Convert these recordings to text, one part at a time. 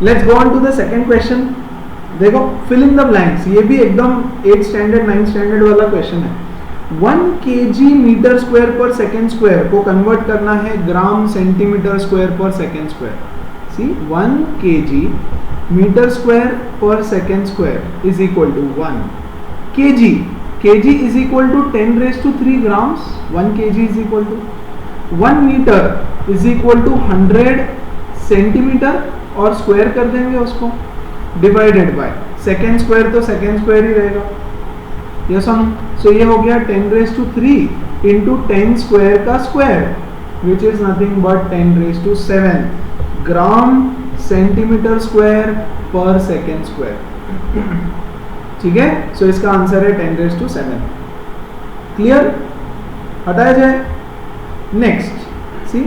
Let's go on to the second question. देखो fill in the blanks, ये भी एकदम 8th स्टैंडर्ड 9th स्टैंडर्ड वाला क्वेश्चन है. 1 kg मीटर स्क्वायर पर सेकेंड स्क्वायर को कन्वर्ट करना है ग्राम सेंटीमीटर स्क्वायर पर second square. See 1 kg metre square पर second square is equal to 1 kg. kg is equal to 10⁻³ grams. 1 kg is equal to 1 metre is equal to 100 centimetre और square कर देंगे उसको, divided by second square, तो second square ही रहेगा. Yes और no. So ये हो गया 10⁻³ इंटू 10 स्क्वायर का square which is nothing but 10⁻⁷ gram centimetre square पर सेकेंड स्क्वायर. ठीक है. सो इसका आंसर है 10⁻⁷. क्लियर. हटाया जाए. Next see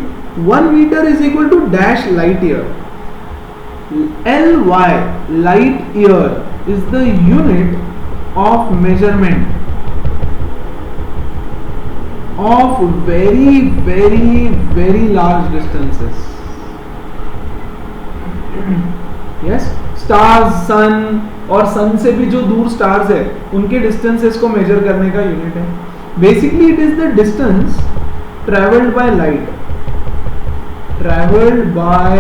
1 metre is equal to dash light year. LY light year is the unit of measurement of very very very large distances. Yes, stars, sun और सन से भी जो दूर स्टार्स है उनके डिस्टेंसेस को मेजर करने का यूनिट है. Basically it is the distance travelled by light, travelled by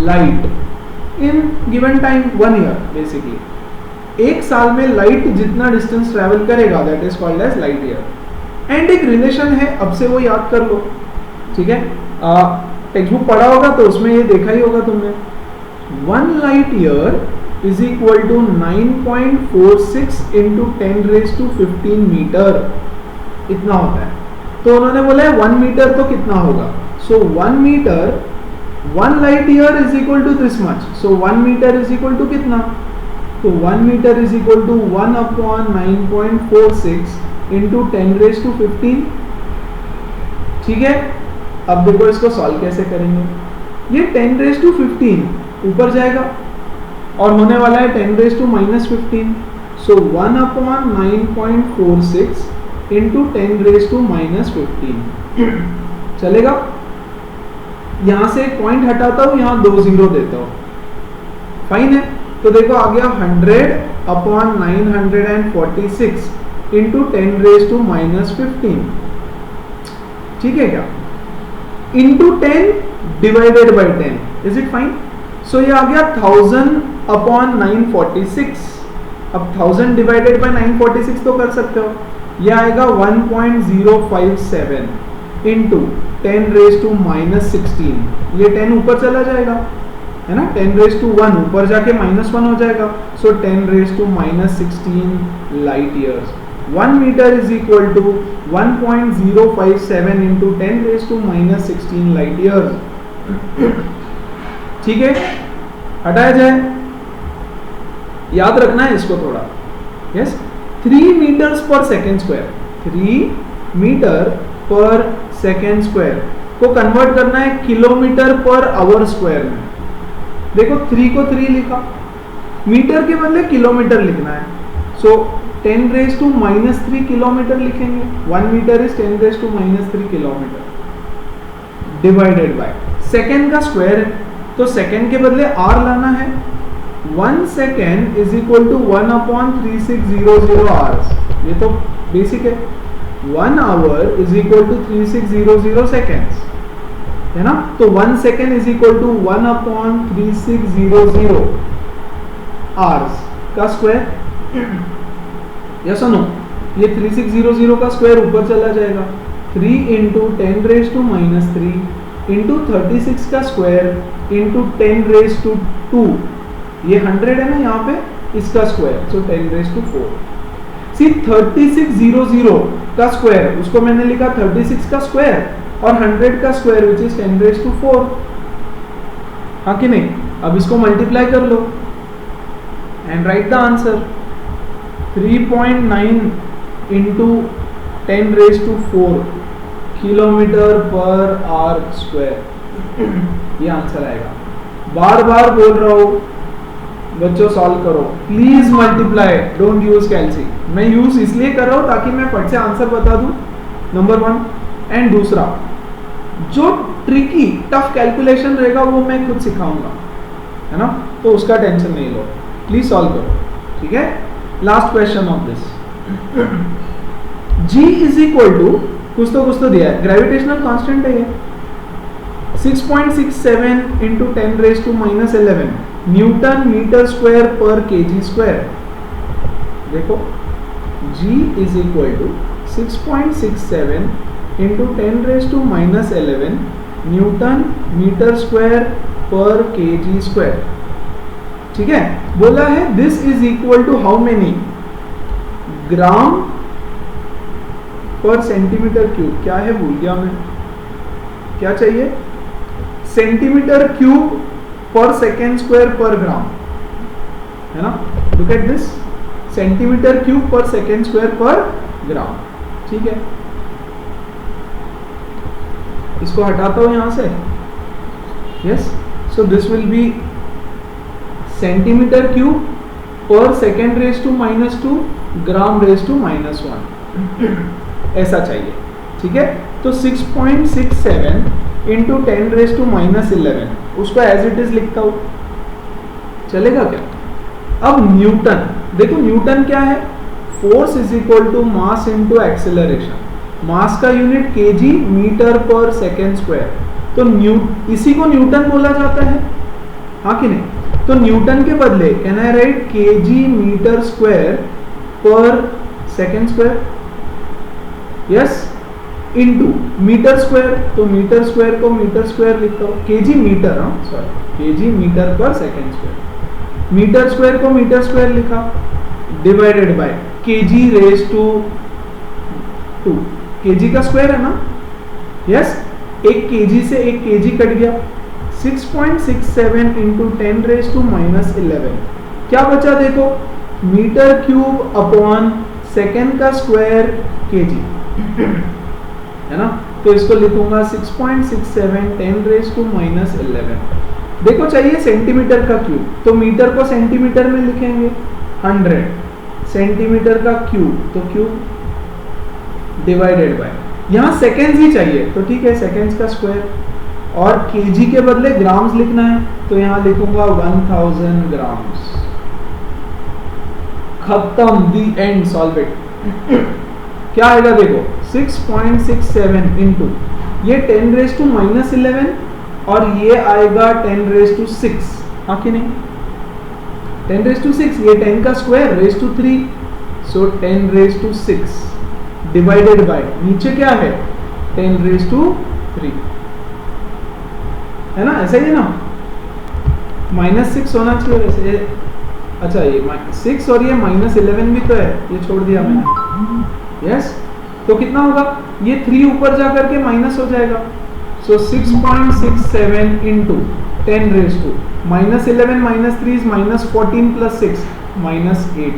light in given time 1 year. Basically एक साल में लाइट जितना डिस्टेंस ट्रैवल करेगा that is called as light year. And एक रिलेशन है, अब से वो याद कर लो. ठीक है. टेक्स्ट बुक पढ़ा होगा तो उसमें ये देखा ही होगा तुमने. 1 light year is equal to 9.46 into 10⁻15 metre. इतना होता है. तो उन्होंने बोला है 1 मीटर तो कितना होगा. सो 1 metre 1 light year is equal to this much. So 1 meter is equal to कितना. तो 1 meter is equal to 1 upon 9.46 into 10⁻15. ठीक है. अब देखो इसको सॉल्व कैसे करेंगे. ये 10⁻15 ऊपर जाएगा और होने वाला है 10⁻⁻15. सो 1 upon 9.46 into 10⁻⁻15. चलेगा. यहां से एक पॉइंट हटाता हूं, यहां 2 0 देता हूं. फाइन है. तो देखो आ गया 100 अपॉन 946 इंटू 10⁻⁻15. ठीक है क्या. Into 10 divided by 10. Is it fine. So ये आ गया 1000 अपॉन 946. अब 1000 डिवाइडेड बाई 946 तो कर सकते हो. ये आएगा 1.057 इंटू 10⁻⁻16. ये 10 ऊपर चला जाएगा है ना. 10⁻1 ऊपर जाके -1 हो जाएगा. So 10⁻⁻16 light years. 1 metre is equal to 1.057 into 10⁻⁻16 light years. ठीक है. हटाया जाए. याद रखना है इसको थोड़ा. यस. 3 मीटर्स पर सेकेंड स्क्वायर, 3 मीटर पर सेकेंड स्क्वायर को कन्वर्ट करना है किलोमीटर पर आवर स्क्वायर में. देखो 3 को 3 लिखा, मीटर के बदले किलोमीटर लिखना है. सो 10⁻³ किलोमीटर लिखेंगे. 1 metre is 10⁻³ kilometre divided by second का स्क्वायर है. तो सेकेंड के बदले r लाना है. 1 second is equal to 1 upon 3600 hours. ये तो बेसिक है. 1 hour is equal to 3600 seconds है ना. तो 1 second is equal to 1 upon 3600 hours का स्क्वायर. यस और नो. ये 3600 का स्क्वायर ऊपर चला जाएगा. 3 इंटू 10⁻³ इंटू 36 का स्क्वायर इंटू 10⁻². ये 100 है ना यहाँ पे, इसका स्क्वायर. सो 10⁻⁴. सी 3600 का स्क्वायर, उसको मैंने लिखा 36 का स्क्वायर और 100 का स्क्वायर विच इज 10⁻⁴. हाँ कि नहीं. अब इसको मल्टीप्लाई कर लो and write the answer. 3.9 into 10⁻⁴ kilometre per hour square. ये आंसर आएगा. बार बार बोल रहा हूं बच्चों, सॉल्व करो please. Multiply, don't use calci. मैं यूज इसलिए कर रहा हूं ताकि मैं फट से आंसर बता दूं, नंबर 1. एंड दूसरा, जो ट्रिकी टफ कैलकुलेशन रहेगा वो मैं खुद सिखाऊंगा है ना. तो उसका टेंशन नहीं लो, प्लीज सॉल्व करो, ठीक है। Last question of this, G is equal to कुछ तो दिया है, ग्रेविटेशनल कांस्टेंट है ये 6.67 into 10⁻⁻11 newton metre square per kg square. देखो G is equal to 6.67 into 10⁻11 newton metre square per kg square, ठीक है। बोला है this is equal to how many gram per centimetre cube. क्या है भूल गया मैं, क्या चाहिए, centimetre cube per second square per gram, है ना। Look at this, centimetre cube per second square per gram, ठीक है। इसको हटाता हूं यहां से, yes, so this will be centimetre cube per second raise to -2 gram raise to -1 ऐसा चाहिए, ठीक है। तो 6.67 इंटू 10⁻⁻11 उसको एज इट इज लिखता हूं, चलेगा क्या। अब न्यूटन, देखो न्यूटन क्या है, force is equal to mass into acceleration. Mass का यूनिट केजी मीटर पर सेकेंड स्क्वायर, तो इसी को न्यूटन बोला जाता है, हाँ कि नहीं। तो न्यूटन के बदले can I write kg metre square पर second square, yes, into metre square, तो मीटर स्क्वायर को मीटर स्क्वायर लिखता हूं, केजी मीटर, हाँ सॉरी, केजी मीटर पर सेकेंड स्क्वायर, मीटर स्क्वायर को मीटर स्क्वायर लिखा, divided by kg raise to 2, केजी का स्क्वायर है ना, यस, एक केजी से एक केजी कट गया, 6.67 इंटू 10⁻⁻11 क्या बचा, देखो मीटर क्यूब अपॉन सेकेंड का स्क्वायर केजी, है ना। तो इसको लिखूंगा 6.67 10⁻⁻11। देखो चाहिए सेंटीमीटर का क्यूब, तो मीटर को सेंटीमीटर में लिखेंगे 100, सेंटीमीटर का क्यूब तो क्यूब डिवाइडेड बाय, यहां सेकेंड्स ही चाहिए तो ठीक है सेकेंड्स का स्क्वायर, और केजी के बदले ग्राम्स लिखना है तो यहां लिखूंगा 1000 ग्राम्स, खत्म, दी एंड, सॉल्व इट। क्या आएगा देखो 6.67 इंटू ये 10⁻⁻11 और ये आएगा 10⁻⁶, हाँ कि नहीं, 10⁻⁶, ये 10 का square raise to 3, so 10⁻⁶ divided by नीचे क्या है 10⁻3, है ना, ऐसा ही है ना, -6 होना चाहिए वैसे, अच्छा ये 6 और ये -11 भी तो है, ये छोड़ दिया मैंने, यस, तो कितना होगा, ये 3 ऊपर जाकर के माइनस हो जाएगा, so 6.67 into 10⁻², -11 -3 is -14 + 6 -8,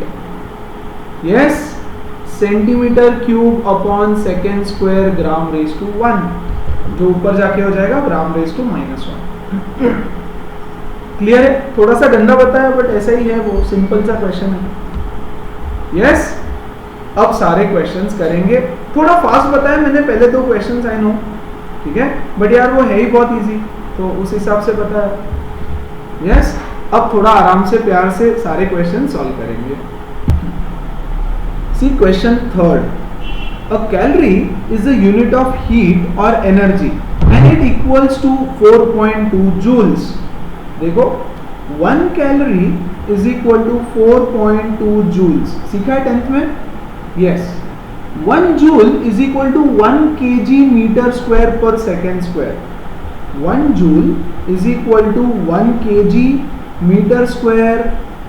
yes, centimetre cube upon second square gram raise to 1, जो ऊपर जाके हो जाएगा ग्राम रेज टू -1। क्लियर है, थोड़ा सा गंदा बताया बट ऐसा ही है, वो सिंपल सा क्वेश्चन है, यस। अब सारे क्वेश्चंस करेंगे, थोड़ा फास्ट बताया मैंने पहले 2 क्वेश्चंस, आई नो, ठीक है, बट यार वो है ही बहुत इजी, तो उस हिसाब से बताया, यस। अब थोड़ा आराम से प्यार से सारे क्वेश्चन सॉल्व करेंगे। सी question 3rd, a calorie is a unit of heat or energy and it equals to 4.2 joules। देखो 1 calorie is equal to 4.2 joules, सीखा है 10th में, yes, 1 joule is equal to 1 kg meter square per second square, 1 joule is equal to 1 kg meter square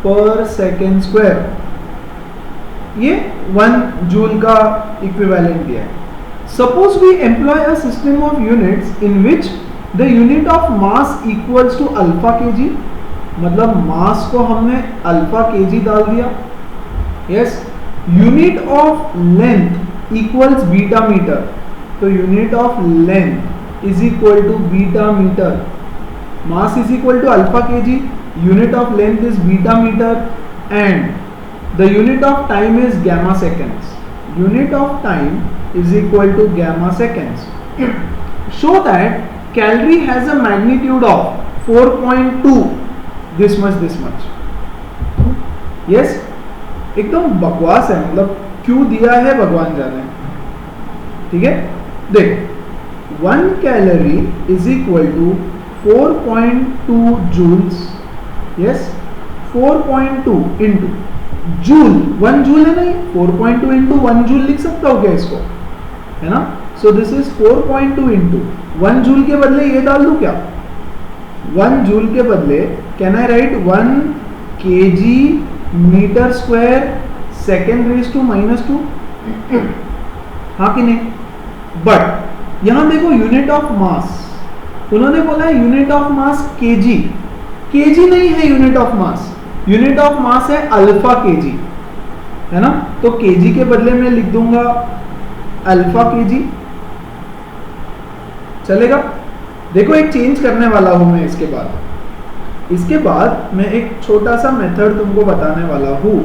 per second square, ये 1 joule का equivalent दिया है। Suppose we employ a system of units in which the unit of mass equals to alpha kg, मतलब mass को हमने alpha kg डाल दिया, yes, unit of length equals beta metre, तो unit of length is equal to beta metre, mass is equal to alpha kg, unit of length is beta metre, and the unit of time is gamma seconds, unit of time is equal to gamma seconds, show that calorie has a magnitude of 4.2, this much. Yes, एकदम बकवास है, मतलब क्यों दिया है भगवान जाने। ठीक है, देख 1 calorie is equal to 4.2 joules. Yes, 4.2 into joule, 1 joule है ना, 4.2 इंटू 1 जूल लिख सकता हो क्या इसको, है ना। सो दिस इज 4.2 इंटू 1 जूल के बदले ये डाल दूं क्या, 1 जूल के बदले can I write 1 kg metre square second raise to -2, हाँ कि नहीं। बट यहां देखो यूनिट ऑफ मास, उन्होंने बोला है unit of mass KG, kg नहीं है unit of mass, unit of mass है अल्फा केजी, है ना। तो केजी के बदले में लिख दूंगा अल्फा केजी, चलेगा। देखो एक चेंज करने वाला हूं मैं इसके बाद मैं एक छोटा सा मेथड तुमको बताने वाला हूं।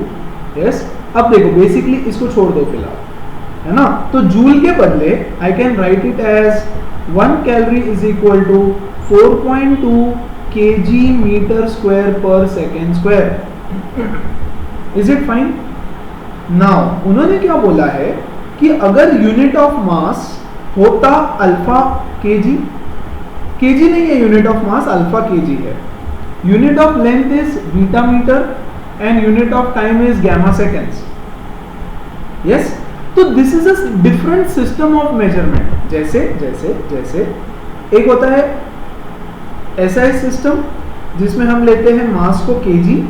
यस, अब देखो बेसिकली इसको छोड़ दो फिलहाल, है ना। तो जूल के बदले I can write it as 1 calorie is equal to 4.2 kg metre square पर second square. Is it fine. Now उन्होंने क्या बोला है कि अगर यूनिट ऑफ मास होता अल्फा केजी, केजी नहीं है unit of mass, alpha kg है। Unit of length is beta metre and unit of time is gamma seconds. Yes, तो this is a different system of measurement. जैसे एक होता है SI system जिसमें हम लेते हैं मास को केजी,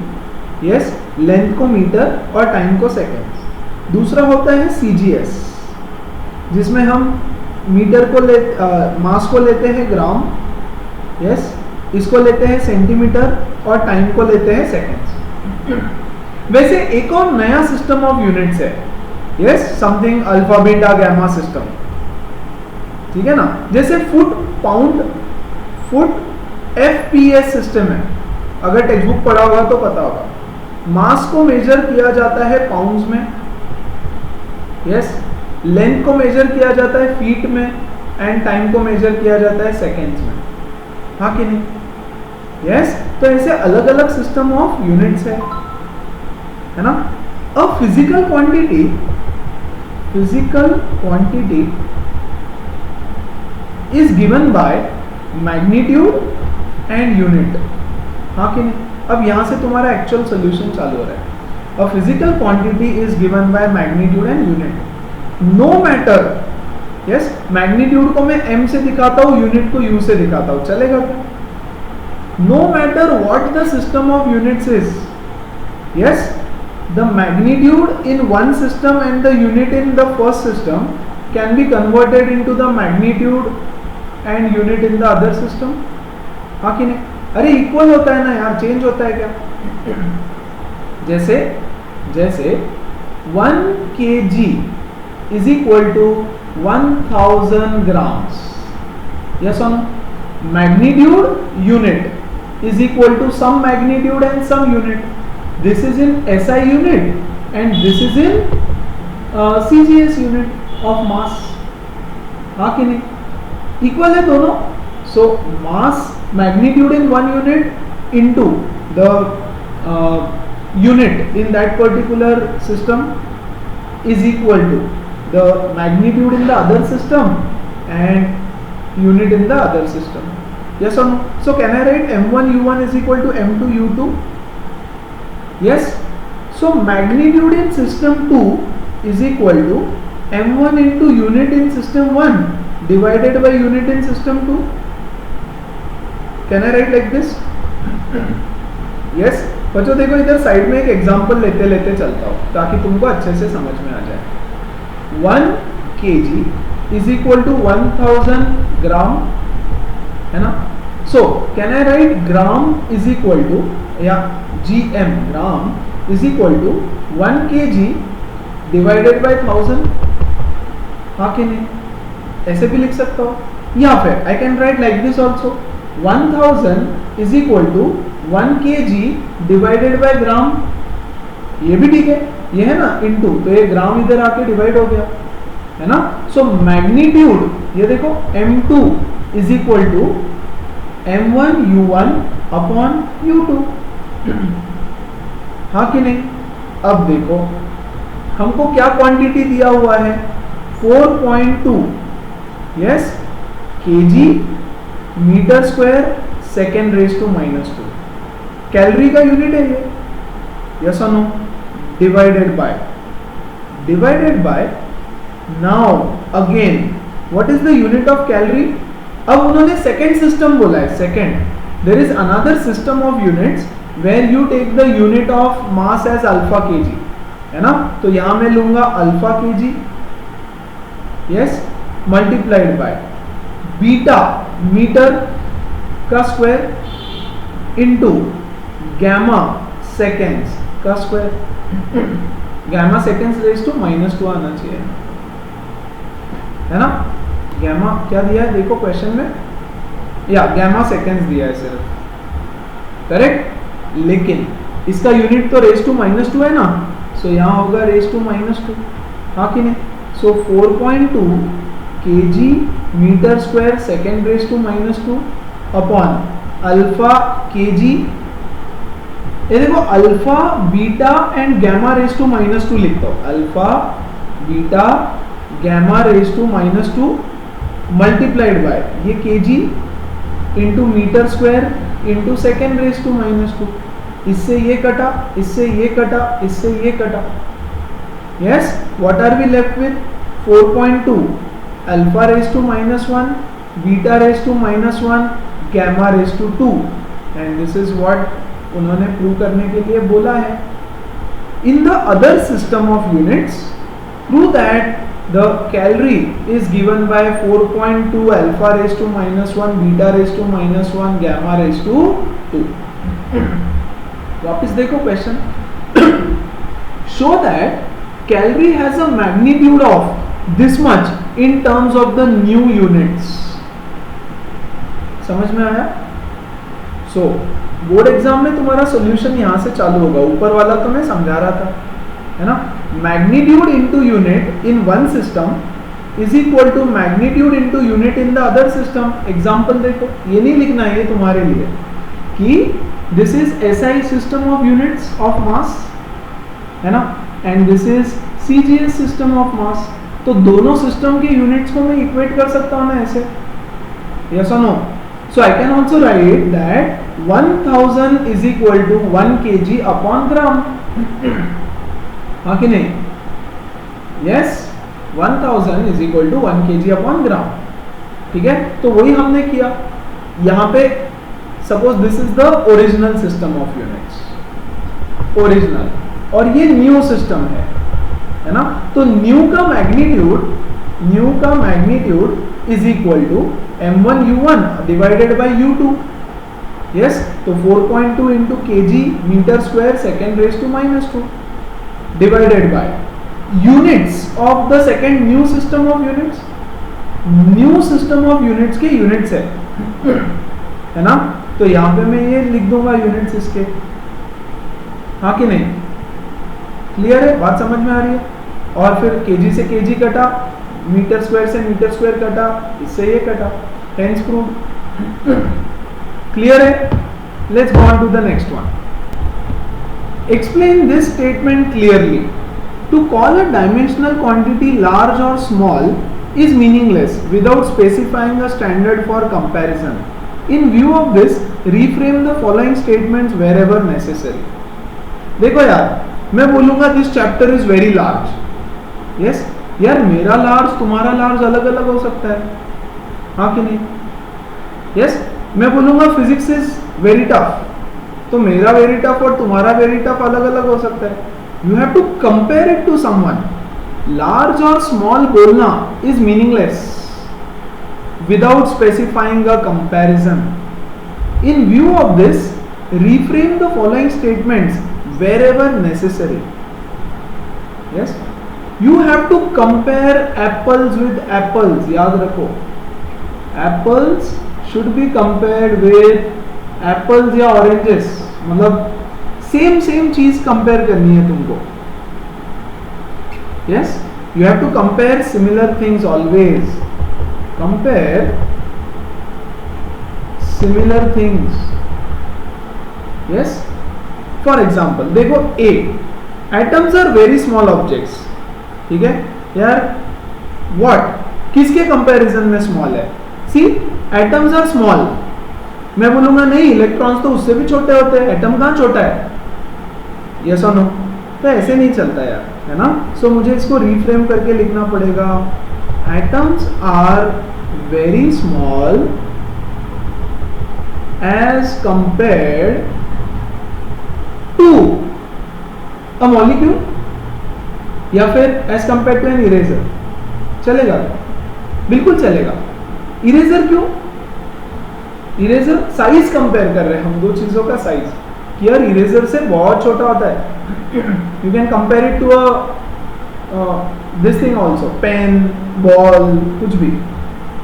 यस, लेंथ को मीटर और टाइम को सेकेंड्स। दूसरा होता है सीजीएस जिसमें हम मीटर को मास को लेते हैं ग्राम, यस, इसको लेते हैं सेंटीमीटर और टाइम को लेते हैं सेकेंड्स। वैसे एक और नया सिस्टम ऑफ यूनिट्स है, yes, something alpha beta gamma system, ठीक है ना। जैसे foot, pound, foot FPS system है, अगर टेक्स्ट बुक पढ़ा होगा तो पता होगा। मास को मेजर किया जाता है पाउंड्स में, यस, लेंथ को मेजर किया जाता है फीट में एंड टाइम को मेजर किया जाता है सेकेंड्स में, हाँ कि नहीं। यस, तो ऐसे अलग अलग सिस्टम ऑफ यूनिट्स है ना। अ physical quantity is given by magnitude and unit, हाँ कि नहीं। अब यहां से तुम्हारा एक्चुअल सोल्यूशन चालू हो रहा है। A physical quantity is given by magnitude and unit. No matter, yes, magnitude को मैं m से दिखाता हूं, यूनिट को u से दिखाता हूं, चलेगा क्या। No matter what the system of units is, yes, the magnitude in one system and the unit in the first system can be converted into the magnitude and unit in the other system, हाँ कि नहीं। अरे equal होता है ना यार, change होता है क्या। जैसे 1 kg is equal to 1000 grams, yes or no. Magnitude unit is equal to some magnitude and some unit. This is in SI unit and this is in CGS unit of mass, हाँ कि नहीं, equal है दोनों। So mass magnitude in one unit into the unit in that particular system is equal to the magnitude in the other system and unit in the other system, yes or no. So can I write m1 u1 is equal to m2 u2, yes. So magnitude in system 2 is equal to m1 into unit in system 1 divided by unit in system 2. Can I write like this? yes. बच्चों देखो इधर side में एक example लेते लेते चलता हूँ ताकि तुमको अच्छे से समझ में आ जाए। 1 kg is equal to 1000 ग्राम, है ना। So can I write gram is equal to, या gm, gram is equal to 1 kg divided by 1000, हाँ कि नहीं, ऐसे भी लिख सकता हूँ। या फिर I can write like this also, 1000 is equal to 1 kg divided by ग्राम, ये भी ठीक है, ये है ना इनटू, तो ये ग्राम इधर आके डिवाइड हो गया, है ना। सो मैग्नीट्यूड ये देखो m2 is equal to m1 u1 upon u2, हाँ कि नहीं? अब देखो हमको क्या क्वांटिटी दिया हुआ है, 4.2 yes kg metre square second raise to -2 calorie का यूनिट है ये, यस और no? Divided by now again what is the unit of calorie? अब उन्होंने सेकेंड सिस्टम बोला है, second there is another system of units where you take the unit of mass as alpha kg, है ना? तो यहां मैं लूंगा alpha kg yes multiplied by beta metre का स्क्वायर इनटू गैमा सेकेंड्स का square. Gamma seconds raise to -2 आना चाहिए, है ना? गैमा क्या दिया है देखो क्वेश्चन में, या गैमा सेकेंड्स दिया है सिर्फ, करेक्ट? लेकिन इसका यूनिट तो रेज टू -2 है ना, सो यहां होगा रेज टू -2, हाँ कि नहीं? So 4.2 kg metre square second raise to -2 upon alpha kg, ये देखो alpha beta and gamma raise to -2 लिखता हूं, alpha beta gamma raise to -2 multiplied by ये kg into metre square into second raise to -2, इससे ये कटा, इससे ये कटा, इससे ये कटा, yes what are we left with 4.2 alpha raise to -1 beta raise to -1 gamma raise to 2 and this is what उन्होंने प्रूव करने के लिए बोला है। In the other system of units prove that the calorie is given by 4.2 alpha raised to -1 beta raised to -1 gamma raised to 2। वापस देखो question, show that calorie has a magnitude of this much in terms of the new units। समझ में आया? सो board exam में तुम्हारा solution यहां से चालू होगा, ऊपर वाला तो मैं समझा रहा था, है ना? Magnitude into unit in one system is equal to magnitude into unit in the other system. Example देखो, ये नहीं लिखना है ये तुम्हारे लिए कि this is SI system of units of mass, है ना, and this is CGS system of mass. तो दोनों सिस्टम के यूनिट्स को मैं इक्वेट कर सकता हूं ना ऐसे, यस और no? So I can also write that 1000 is equal to 1 kg upon gram, हाँ कि नहीं? Yes 1000 is equal to 1 kg upon gram, ठीक है? तो वही हमने किया यहां पे। Suppose this is the original system of units, original, और ये न्यू सिस्टम है ना? तो न्यू का magnitude is equal to m1 u1 divided by u2, yes? तो 4.2 into kg metre square second raise to -2 divided by units of the second new system of units. New system of units के units है ना? तो यहां पे मैं ये लिख दूंगा यूनिट्स इसके, हाँ कि नहीं? क्लियर है? बात समझ में आ रही है? और फिर kg से kg कटा, मीटर स्क्वायर से मीटर स्क्वायर कटा, इससे ये कटा, हेंस प्रूव्ड। क्लियर है? Let's go on to the next one. Explain this statement clearly. To call a dimensional quantity large or small is meaningless without specifying a standard for comparison. In view of this, reframe the following statements wherever necessary. देखो यार, मैं बोलूंगा this chapter is very large. Yes? यार मेरा large तुम्हारा large अलग अलग हो सकता है, हाँ कि नहीं? Yes? मैं बोलूंगा फिजिक्स इज वेरी टफ, तो मेरा वेरी टफ और तुम्हारा वेरी टफ अलग अलग हो सकता है। You have to compare it to someone. Large और स्मॉल बोलना is meaningless without specifying a comparison. In view of this, reframe the following statements wherever necessary. Yes, you have to compare apples with apples. याद रखो, apples should be compared with apples या oranges, मतलब same चीज compare करनी है तुमको। Yes, you have to compare similar things always. Compare similar things, yes, for example देखो a, atoms are very small objects, ठीक है यार, व्हाट किसके कंपैरिजन में स्मॉल है? सी एटम्स आर स्मॉल, मैं बोलूंगा नहीं इलेक्ट्रॉन्स तो उससे भी छोटे होते हैं, एटम कहाँ छोटा है? यस और नो? तो ऐसे नहीं चलता यार, है ना? सो मुझे इसको रिफ्रेम करके लिखना पड़ेगा, atoms are very small as compared to a molecule, या फिर as compared to an eraser. चलेगा? बिल्कुल चलेगा। इरेजर क्यों? इरेजर साइज कंपेयर कर रहे हैं हम, दो चीजों का साइज, कि यार इरेजर से बहुत छोटा होता है, you can compare it to this thing also, pen, ball, कुछ भी,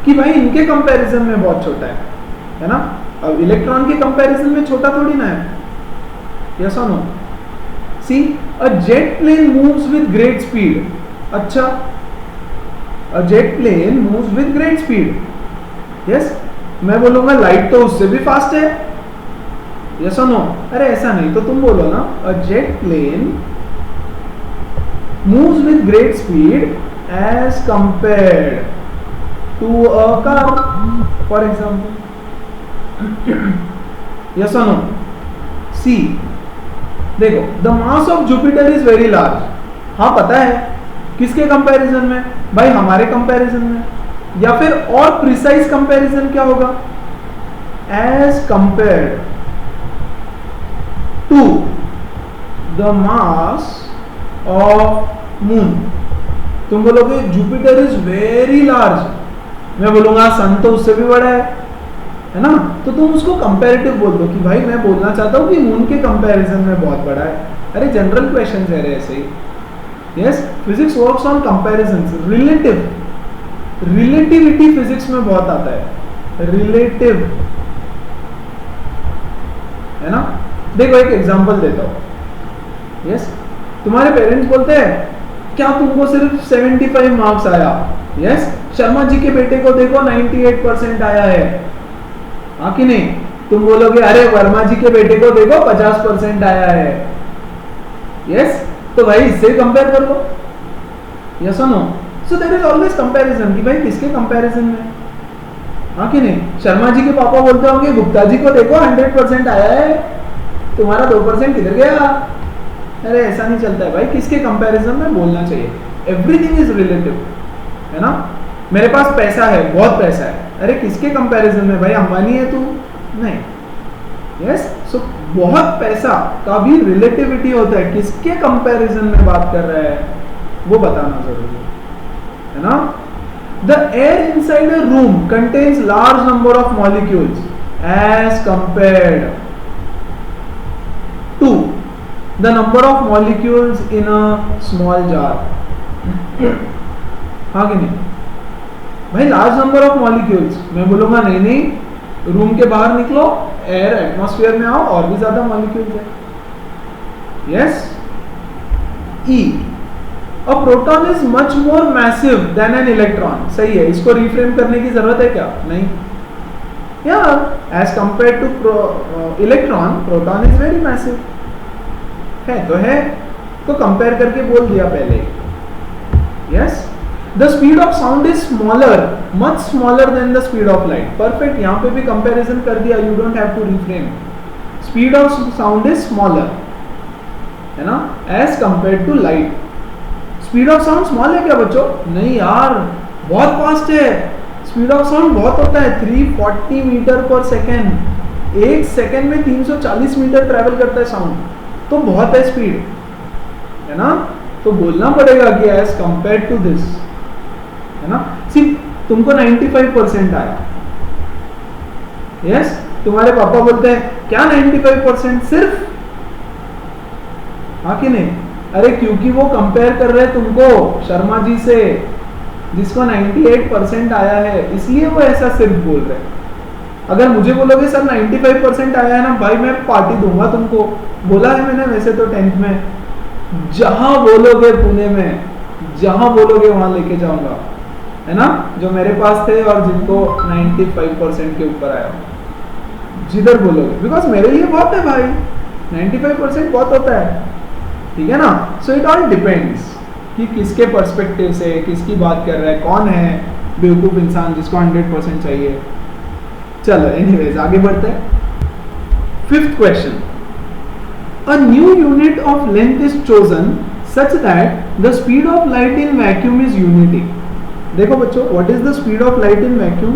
कि भाई इनके कंपैरिजन में बहुत छोटा है ना? अब इलेक्ट्रॉन के कंपैरिजन में छोटा थोड़ी ना है, यस और no? See a jet plane moves with great speed, अच्छा a jet plane moves with great speed, yes, मैं बोलूंगा लाइट तो उससे भी फास्ट है, यस और नो? अरे ऐसा नहीं तो तुम बोलो ना, a jet plane moves with great speed as compared to a car for example, yes और नो? सी देखो, the mass of Jupiter is very large, हाँ पता है, किसके कंपैरिजन में? भाई हमारे कंपैरिजन में, या फिर और प्रिसाइज कंपैरिजन क्या होगा? As compared to the mass of moon. तुम बोलोगे जुपिटर इज वेरी लार्ज, मैं बोलूंगा सन तो उससे भी बड़ा है ना? तो तुम उसको कंपैरेटिव बोल दो कि भाई मैं बोलना चाहता हूं कि मून के कंपैरिजन में बहुत बड़ा है। अरे जनरल क्वेश्चन है ऐसे ही। Yes, physics works on comparisons, relativity physics में बहुत आता है, रिलेटिव, है ना? देखो एक एग्जांपल देता हूं। यस, तुम्हारे पेरेंट्स बोलते हैं क्या तुमको सिर्फ 75 मार्क्स आया? यस, शर्मा जी के बेटे को देखो 98% आया है, हाँ कि नहीं? तुम बोलोगे अरे वर्मा जी के बेटे को देखो 50% आया है। यस, तो भाई इससे कंपेयर कर लो, यस और no? So there is always comparison कि भाई किसके कंपैरिजन में, हाँ कि नहीं? शर्मा जी के पापा बोलते होंगे गुप्ता जी को देखो 100% आया है, तुम्हारा 2% किधर गया? अरे ऐसा नहीं चलता है भाई, किसके कंपैरिजन में बोलना चाहिए। एवरीथिंग इज रिलेटिव, है ना? मेरे पास पैसा है, बहुत पैसा है, अरे किसके कंपैरिजन में? भाई अंबानी है तू? नहीं। यस, सो बहुत पैसा का भी रिलेटिविटी होता है, किसके कंपैरिजन में बात कर रहा है वो बताना जरूरी है ना? The air inside a room contains large number of molecules as compared to the number of molecules in a small jar, हाँ कि नहीं? भाई लार्ज नंबर ऑफ मॉलिक्यूल्स, मैं बोलूंगा नहीं नहीं, रूम के बाहर निकलो, एयर एटमॉस्फेयर में आओ, और भी ज्यादा मॉलिक्यूल्स है। Yes, eh, a proton is much more massive than an electron, सही है, इसको रिफ्रेम करने की जरूरत है क्या? नहीं। या as compare to electron, proton is very massive, है तो कंपेयर करके बोल दिया पहले। Yes, the speed of sound is smaller, much smaller than the speed of light, perfect, यहां पे भी कंपैरिजन कर दिया, you don't have to reframe. Speed of sound is smaller, है ना, as compare to light. Speed of sound small है क्या बच्चों? नहीं यार, बहुत फास्ट है, स्पीड ऑफ साउंड बहुत होता है, 340 मीटर पर सेकेंड, एक सेकेंड में 340 मीटर ट्रेवल करता है साउंड, तो बहुत है स्पीड, है ना? तो बोलना पड़ेगा कि एज कंपेयर टू दिस, है ना? सिर्फ तुमको 95% आया, यस, तुम्हारे पापा बोलते हैं क्या 95% सिर्फ, हाँ कि नहीं? अरे क्योंकि वो कंपेयर कर रहे हैं तुमको शर्मा जी से जिसको 98% आया है, इसलिए वो ऐसा सिर्फ बोल रहे हैं। अगर मुझे बोलोगे सर 95% आया है ना भाई, मैं पार्टी दूंगा तुमको, बोला है मैंने वैसे तो 10th में, जहां बोलोगे पुणे में, जहां बोलोगे वहां लेके जाऊंगा, है ना? जो मेरे पास थे और जिनको 95% के ऊपर आया, जिधर बोलोगे, बिकॉज मेरे लिए बहुत है भाई, 95% बहुत होता है, ठीक है ना। सो इट ऑल डिपेंड्स कि किसके पर्सपेक्टिव से, किसकी बात कर रहा है, कौन है बेवकूफ़ इंसान जिसको 100% चाहिए। चलो एनीवेज आगे बढ़ते हैं। Fifth question, a new unit of length is chosen such that the speed of light in vacuum is unity. देखो बच्चों, what is the speed of light in vacuum?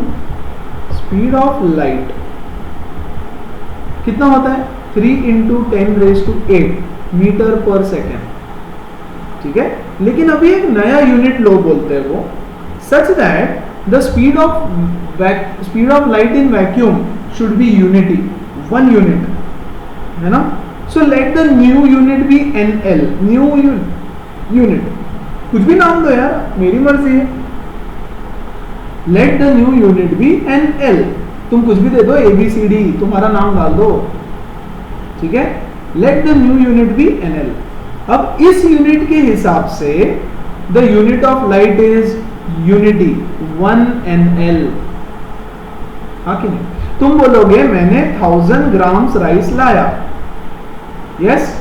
Speed of light कितना होता है? 3 × 10⁸ metre पर second, ठीक है। लेकिन अभी एक नया यूनिट लो बोलते हैं वो, such that the speed of light in vacuum should be unity, 1 unit, है ना। So let the new unit be NL, new unit, कुछ भी नाम दो यार, मेरी मर्जी है। Let the new unit be NL, तुम कुछ भी दे दो, ABCD, तुम्हारा नाम डाल दो, ठीक है। Let the new unit be NL। अब इस यूनिट के हिसाब से the unit of light is unity, 1 NL, हाँ कि नहीं? तुम बोलोगे मैंने 1000 ग्राम्स राइस लाया, yes,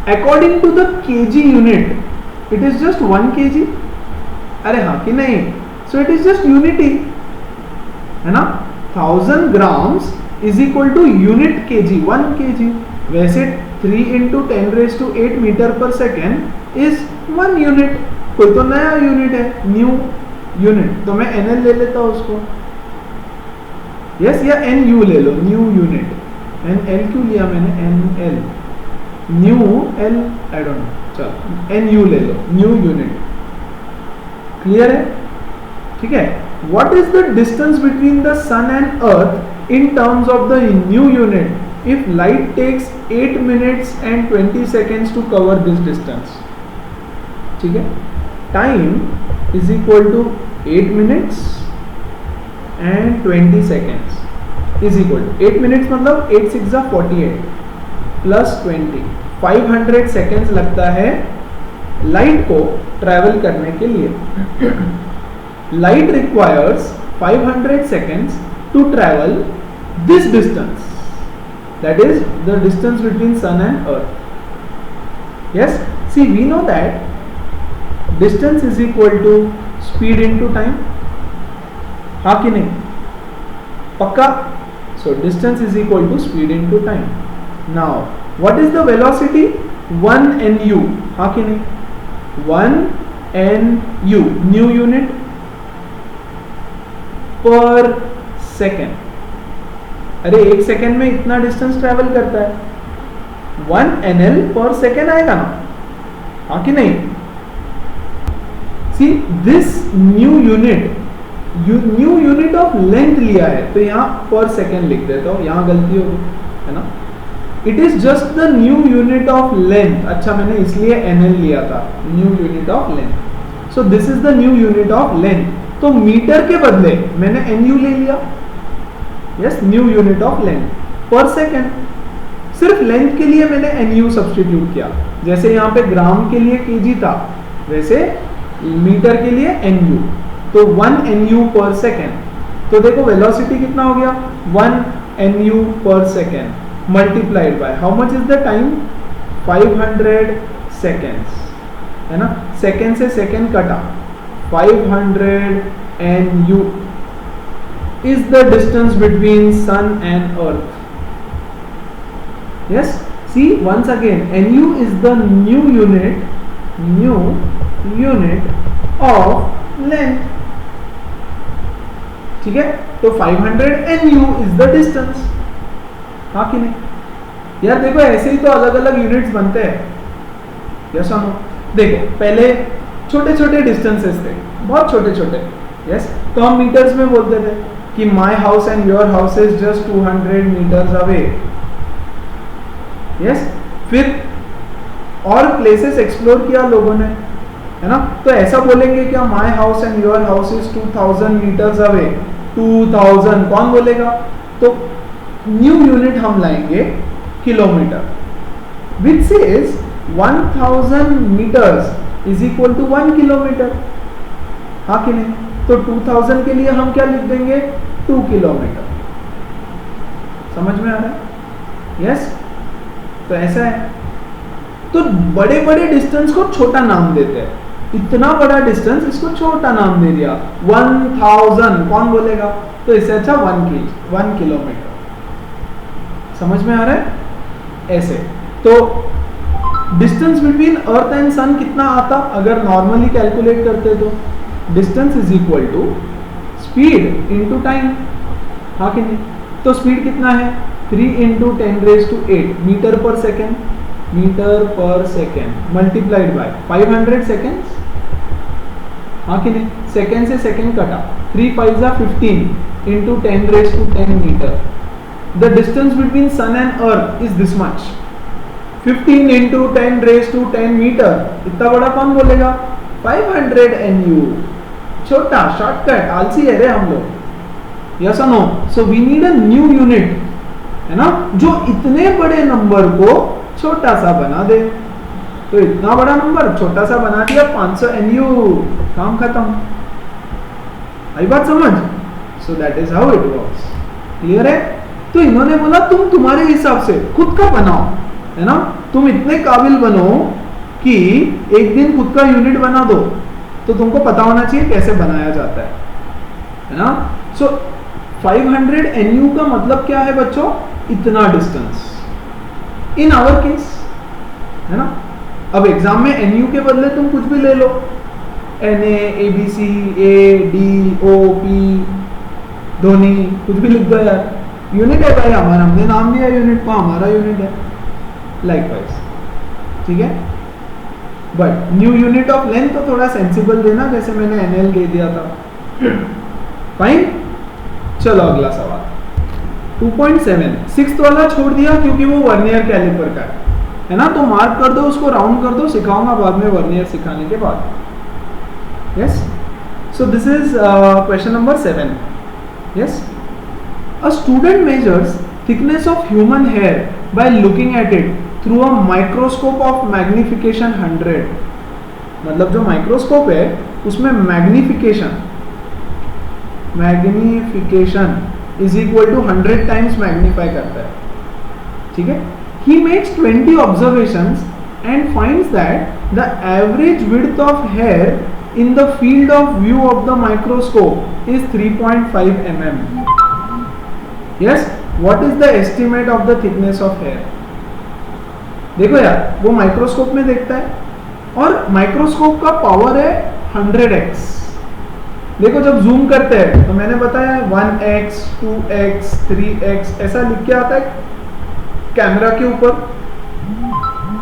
according to the kg unit it is just 1 kg, अरे हाँ कि नहीं? So it is just unity, है ना। 1000 grams is equal to unit kg, 1 kg। वैसे 3 × 10⁸ मीटर पर सेकेंड इज 1 यूनिट, कोई तो नया यूनिट है, न्यू यूनिट, तो मैं NL ले लेता हूं उसको, यस, या NU ले लो, न्यू यूनिट। NL क्यों लिया मैंने? NL, new L, I don't know, चलो NU ले लो, न्यू यूनिट। क्लियर है? ठीक है। What is the distance between the sun and earth in terms of the new unit if light takes 8 minutes and 20 seconds to cover this distance, ठीक है। Time is equal to 8 minutes and 20 seconds is equal to 8 minutes मतलब 8 6 48 plus 20, 500 seconds लगता है light को travel करने के लिए। Light requires 500 seconds to travel this distance, that is the distance between sun and earth. Yes, see, we know that distance is equal to speed into time, हाँ कि नहीं? पक्का? So distance is equal to speed into time. Now what is the velocity? 1 NU, हाँ कि नहीं? 1 NU, new unit पर second. अरे 1 second में इतना डिस्टेंस ट्रैवल करता है, 1 NL पर सेकेंड आएगा ना, हाँ कि नहीं? See this new unit of length लिया है, तो यहाँ पर सेकेंड लिख देता हूँ, यहाँ गलती होगी, है ना। It is just the new unit of length. अच्छा, मैंने इसलिए NL लिया था, new unit of length. So this is the new unit of length, तो मीटर के बदले मैंने NU ले लिया, yes, new unit of length पर सेकेंड। सिर्फ लेंथ के लिए मैंने NU सब्स्टिट्यूट किया, जैसे यहाँ पे ग्राम के लिए kg था, वैसे मीटर के लिए NU, तो 1 NU पर सेकेंड। तो देखो वेलोसिटी कितना हो गया? 1 NU पर second multiplied by how much is the time? 500 seconds, है ना। सेकेंड से सेकेंड कटा, 500 NU is the distance between sun and earth. Yes, see once again, NU is the new unit of length, ठीक है। तो 500 NU is the distance, हाँ कि नहीं? यार देखो, ऐसे ही तो अलग अलग यूनिट्स बनते हैं, यस और नो? देखो पहले छोटे छोटे डिस्टेंसेस थे, बहुत छोटे छोटे, यस, तो हम मीटर्स में बोलते थे कि माई house and your house is just 200 meters away, yes. फिर और प्लेसेस एक्सप्लोर किया लोगों ने, है ना। तो ऐसा बोलेंगे क्या my house and your house is 2000 meters away? 2000 कौन बोलेगा? तो न्यू यूनिट हम लाएंगे kilometre, which says 1000 meters is equal to 1 kilometre, हाँ कि नहीं? तो 2000 के लिए हम क्या लिख देंगे? 2 किलोमीटर। समझ में आ रहा है? यस। तो ऐसा है। तो बड़े बड़े डिस्टेंस को छोटा नाम देते हैं। इतना बड़ा डिस्टेंस, इसको छोटा नाम दे दिया 1000, कौन बोलेगा? तो इससे अच्छा 1 किलोमीटर। समझ में आ रहा है? ऐसे तो distance between earth and sun कितना आता अगर नॉर्मली कैलकुलेट करते तो? Distance is equal to speed into time, हाँ कि नहीं? तो स्पीड कितना है? 3 × 10⁸ मीटर पर सेकेंड मल्टीप्लाइड बाय 500 सेकेंड्स, हाँ कि नहीं? सेकेंड से सेकेंड कटा, 3 × 5 = 15 × 10⁻10 metre. The distance between sun and earth is this much, 15 × 10⁻10 metre. इतना बड़ा कौन बोलेगा? 500 NU। छोटा शॉर्टकट, आलसी है रे हम लोग। यस और no? So we need a new unit, है ना, जो इतने बड़े नंबर को छोटा सा बना दे। तो इतना बड़ा नंबर छोटा सा बना दिया, 500 NU, काम खत्म। आई बात समझ? So that is how it works. Clear है? तो इन्होंने बोला तुम तुम्हारे हिसाब से खुद का बनाओ, है ना, तुम इतने काबिल बनो कि एक दिन खुद का यूनिट बना दो। तो तुमको पता होना चाहिए कैसे बनाया जाता है ना? सो 500 NU का मतलब क्या है बच्चों? इतना डिस्टेंस इन आवर केस, है ना। अब एग्जाम में NU के बदले तुम कुछ भी ले लो, NA, ABC, AD, OP, Dhoni, कुछ भी लिख दो यार, यूनिट है भाई हमारा, हमने नाम दिया यूनिट को, हमारा यूनिट है। लाइकवाइज, ठीक है। But new unit of length तो थोड़ा सेंसिबल देना, जैसे मैंने NL दे दिया था। फाइन, चलो अगला सवाल 2.7, 6th वाला छोड़ दिया क्योंकि वो वर्नियर कैलिपर का है ना, तो मार्क कर दो, उसको राउंड कर दो, सिखाऊंगा बाद में वर्नियर सिखाने के बाद। Yes, so this is question number 7। Yes, a student measures thickness of human hair by looking at it through a microscope of magnification 100। मतलब जो माइक्रोस्कोप है उसमें magnification is equal to 100 times magnify करता है, ठीक है। He makes 20 observations and finds that the average width of hair in the field of view of the microscope is 3.5 mm. Yes, what is the estimate of the thickness of hair? देखो यार, वो microscope में देखता है और microscope का power है 100x। देखो जब जूम करते हैं तो मैंने बताया 1x, 2x, 3x ऐसा लिख के आता है कैमरा के ऊपर,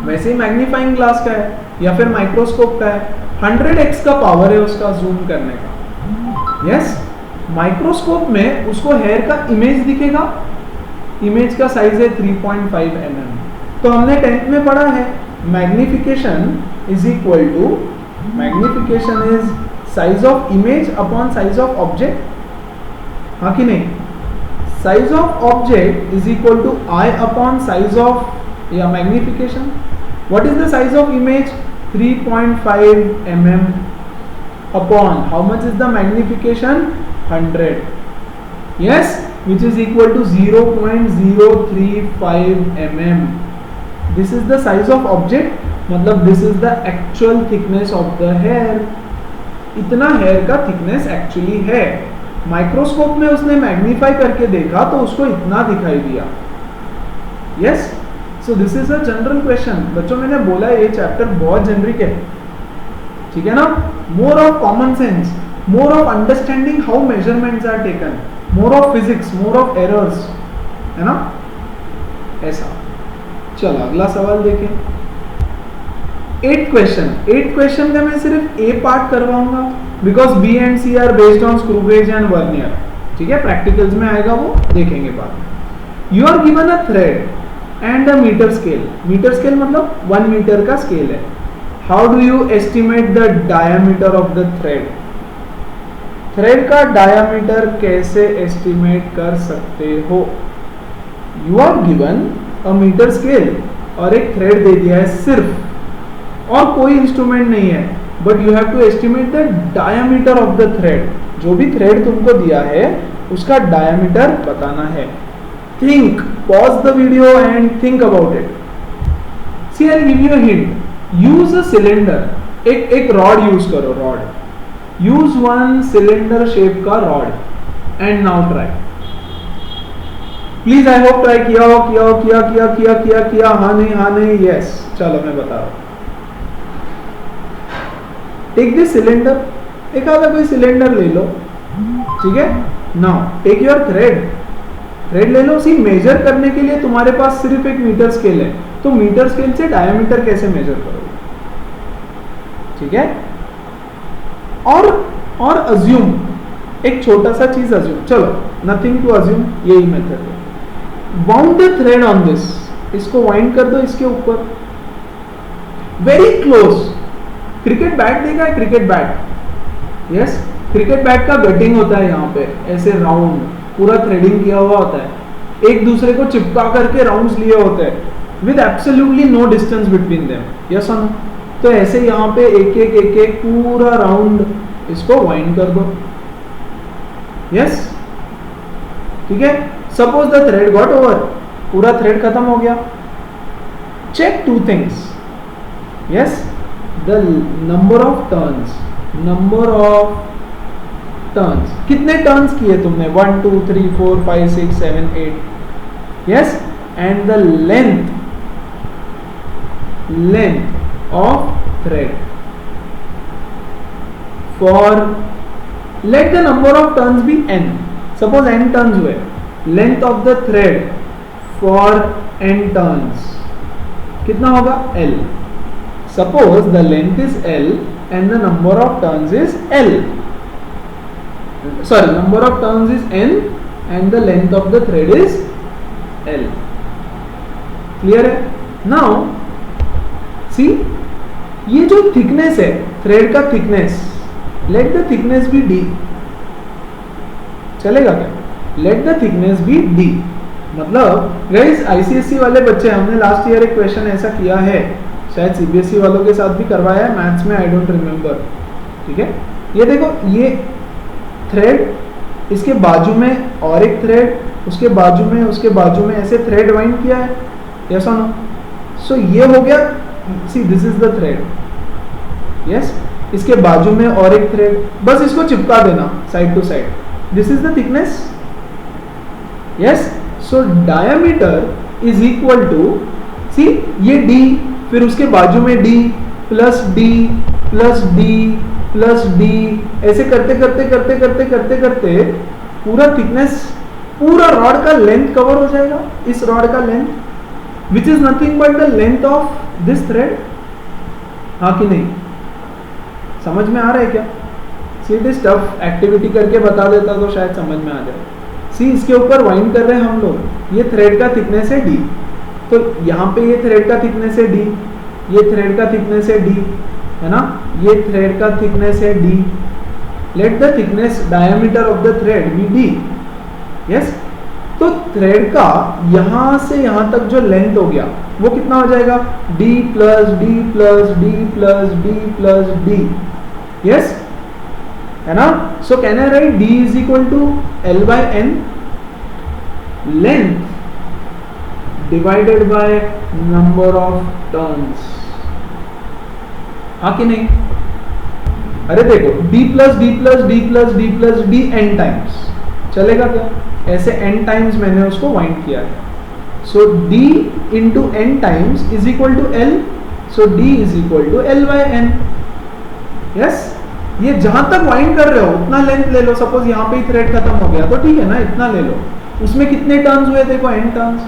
वैसे ही मैग्नीफाइंग ग्लास का है या फिर माइक्रोस्कोप का है, 100x का पावर है उसका जूम करने का। यस, माइक्रोस्कोप में उसको हेयर का इमेज दिखेगा, इमेज का साइज है 3.5 mm। तो हमने 10th में पढ़ा है magnification is equal to, magnification is size of image upon size of object, हाँ कि नहीं। Size of object is equal to I upon size of magnification. What is the size of image? 3.5 mm upon how much is the magnification? 100. Yes, which is equal to 0.035 mm. This is the size of object, मतलब this is the actual thickness of the hair. इतना hair का thickness actually है। Microscope में उसने magnify करके देखा तो उसको इतना दिखाई दिया। Yes, so this is a general question. बच्चों मैंने बोला ये चैप्टर बहुत जेनरिक है, ठीक है ना। More of common sense, more of understanding how measurements are taken, more of physics, more of errors, है ना, ऐसा। चलो अगला सवाल देखें। 8th क्वेश्चन का मैं सिर्फ ए पार्ट करवाऊंगा because B and C are based on screw gauge and vernier, ठीक है। प्रैक्टिकल्स में आएगा वो देखेंगे बाद में। You are given a thread and a metre scale. Metre scale मतलब 1 मीटर का स्केल है। How do you estimate the diameter of the thread? Thread का डायमीटर कैसे एस्टिमेट कर सकते हो? You are given a metre scale और एक थ्रेड दे दिया है सिर्फ, और कोई इंस्ट्रूमेंट नहीं है, but you have to estimate the diameter of the thread. जो भी थ्रेड तुमको दिया है उसका डायमीटर बताना है। Think, pause the video and think about it. See I give you a hint, use a cylinder, एक रॉड यूज करो, rod, use one cylinder shape का rod and now try. Please I hope try किया हो, किया हो, किया किया किया किया किया, हाँ नहीं यस। चलो मैं बता रहा हूं, टेक दिस सिलेंडर, एक आधा कोई सिलेंडर ले लो, ठीक है। Now take your thread, thread ले लो। सी मेजर करने के लिए तुम्हारे पास सिर्फ एक मीटर स्केल है, तो मीटर स्केल से डायमीटर कैसे मेजर करोगे, ठीक है। और अज्यूम, एक छोटा सा चीज अज्यूम, चलो नथिंग टू अज्यूम, यही मेथड है। Bound the thread on this, इसको वाइंड कर दो इसके ऊपर, वेरी क्लोज। क्रिकेट बैट देखा है, cricket bat, yes, cricket bat का गटिंग होता है यहाँ पे, ऐसे राउंड पूरा थ्रेडिंग किया हुआ होता है, एक दूसरे को चिपका करके राउंड्स लिए होते हैं with absolutely no distance between them, yes और नो। तो ऐसे यहाँ पे एक एक पूरा राउंड इसको वाइंड कर दो, यस, ठीक है। Suppose the thread got over, पूरा थ्रेड खत्म हो गया। Check two things, yes, the number of turns, number of turns, कितने टर्न्स किए तुमने, 1 2 3 4 5 6 7 8, yes, and the length of thread for, let the number of turns be n, suppose n turns हुए, length of the thread for n turns कितना होगा, L, suppose the length is L and the number of turns is L, sorry, number of turns is n and the length of the thread is L, clear है। now सी, ये जो thickness है thread का thickness, let the thickness be D, चलेगा क्या, let the thickness be D, मतलब guys ICSE वाले बच्चे, हमने लास्ट ईयर एक क्वेश्चन ऐसा किया है, शायद सीबीएसई वालों के साथ भी करवाया है मैथ्स में, आई डोंट रिमेम्बर, ठीक है। ये देखो, ये थ्रेड, इसके बाजू में और एक थ्रेड, उसके बाजू में, उसके बाजू में, ऐसे थ्रेड वाइंड किया है, यस और नो। सो ये हो गया, सी this is the thread, yes, इसके बाजू में और एक थ्रेड, बस इसको चिपका देना side to side, this is the thickness, yes. So diameter is equal to, see ये d, फिर उसके बाजू में d plus d plus d plus d, ऐसे करते करते करते करते करते करते पूरा थिकनेस, पूरा रॉड का लेंथ कवर हो जाएगा, इस रॉड का length, which is nothing but the length of this thread, हाँ कि नहीं, समझ में आ रहा है क्या। See it is tough, activity करके बता देता तो शायद समझ में आ जाए। सी इसके ऊपर वाइंड कर रहे हैं हम लोग, ये थ्रेड का थिकनेस है d, तो यहाँ पे ये थ्रेड का थिकनेस है d, ये थ्रेड का थिकनेस है d, है ना, ये थ्रेड का थिकनेस है d, let the thickness diameter of the thread be d, yes. तो थ्रेड का यहां से यहां तक जो लेंथ हो गया वो कितना हो जाएगा, d plus D plus D plus D plus D, yes, है ना। So can I write d is equal to L by n, length divided by number of turns, हाँ कि नहीं। अरे देखो, d plus D plus D plus D plus D n times, चलेगा क्या, ऐसे n टाइम्स मैंने उसको वाइंड किया है। So d into n times is equal to L, so d is equal to L by n, yes. ये जहां तक वाइंड कर रहे हो उतना लेंथ ले लो, सपोज यहाँ पे ही थ्रेड खत्म हो गया तो ठीक है ना, इतना ले लो, उसमें कितने टर्न्स हुए, देखो n टर्न्स,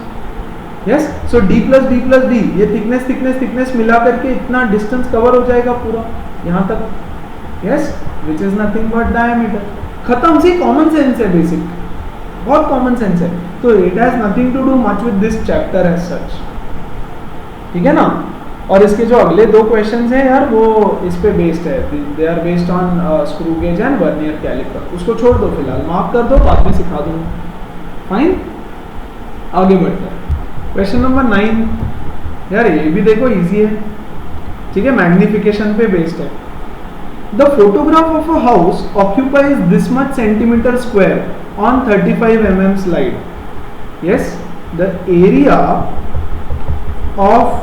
यस। सो d प्लस डी, ये थिकनेस थिकनेस थिकनेस मिला करके इतना डिस्टेंस कवर हो जाएगा पूरा यहाँ तक, yes, which is nothing but diameter, खत्म। सी कॉमन सेंस है, बेसिक बहुत कॉमन सेंस है, तो it has nothing to do much with this chapter as such, ठीक है ना। और इसके जो अगले दो क्वेश्चंस हैं यार, वो इस पे बेस्ड है, they are based on screw gauge and vernier calliper, उसको छोड़ दो फिलहाल, मार्क कर दो, बाद में सिखा दूंगा, फाइन। आगे बढ़ते हैं, क्वेश्चन नंबर 9, यार ये भी देखो इजी है, ठीक है, मैग्निफिकेशन पे बेस्ड है। The photograph of a house occupies this much centimeter square on 35 mm slide. Yes, the area of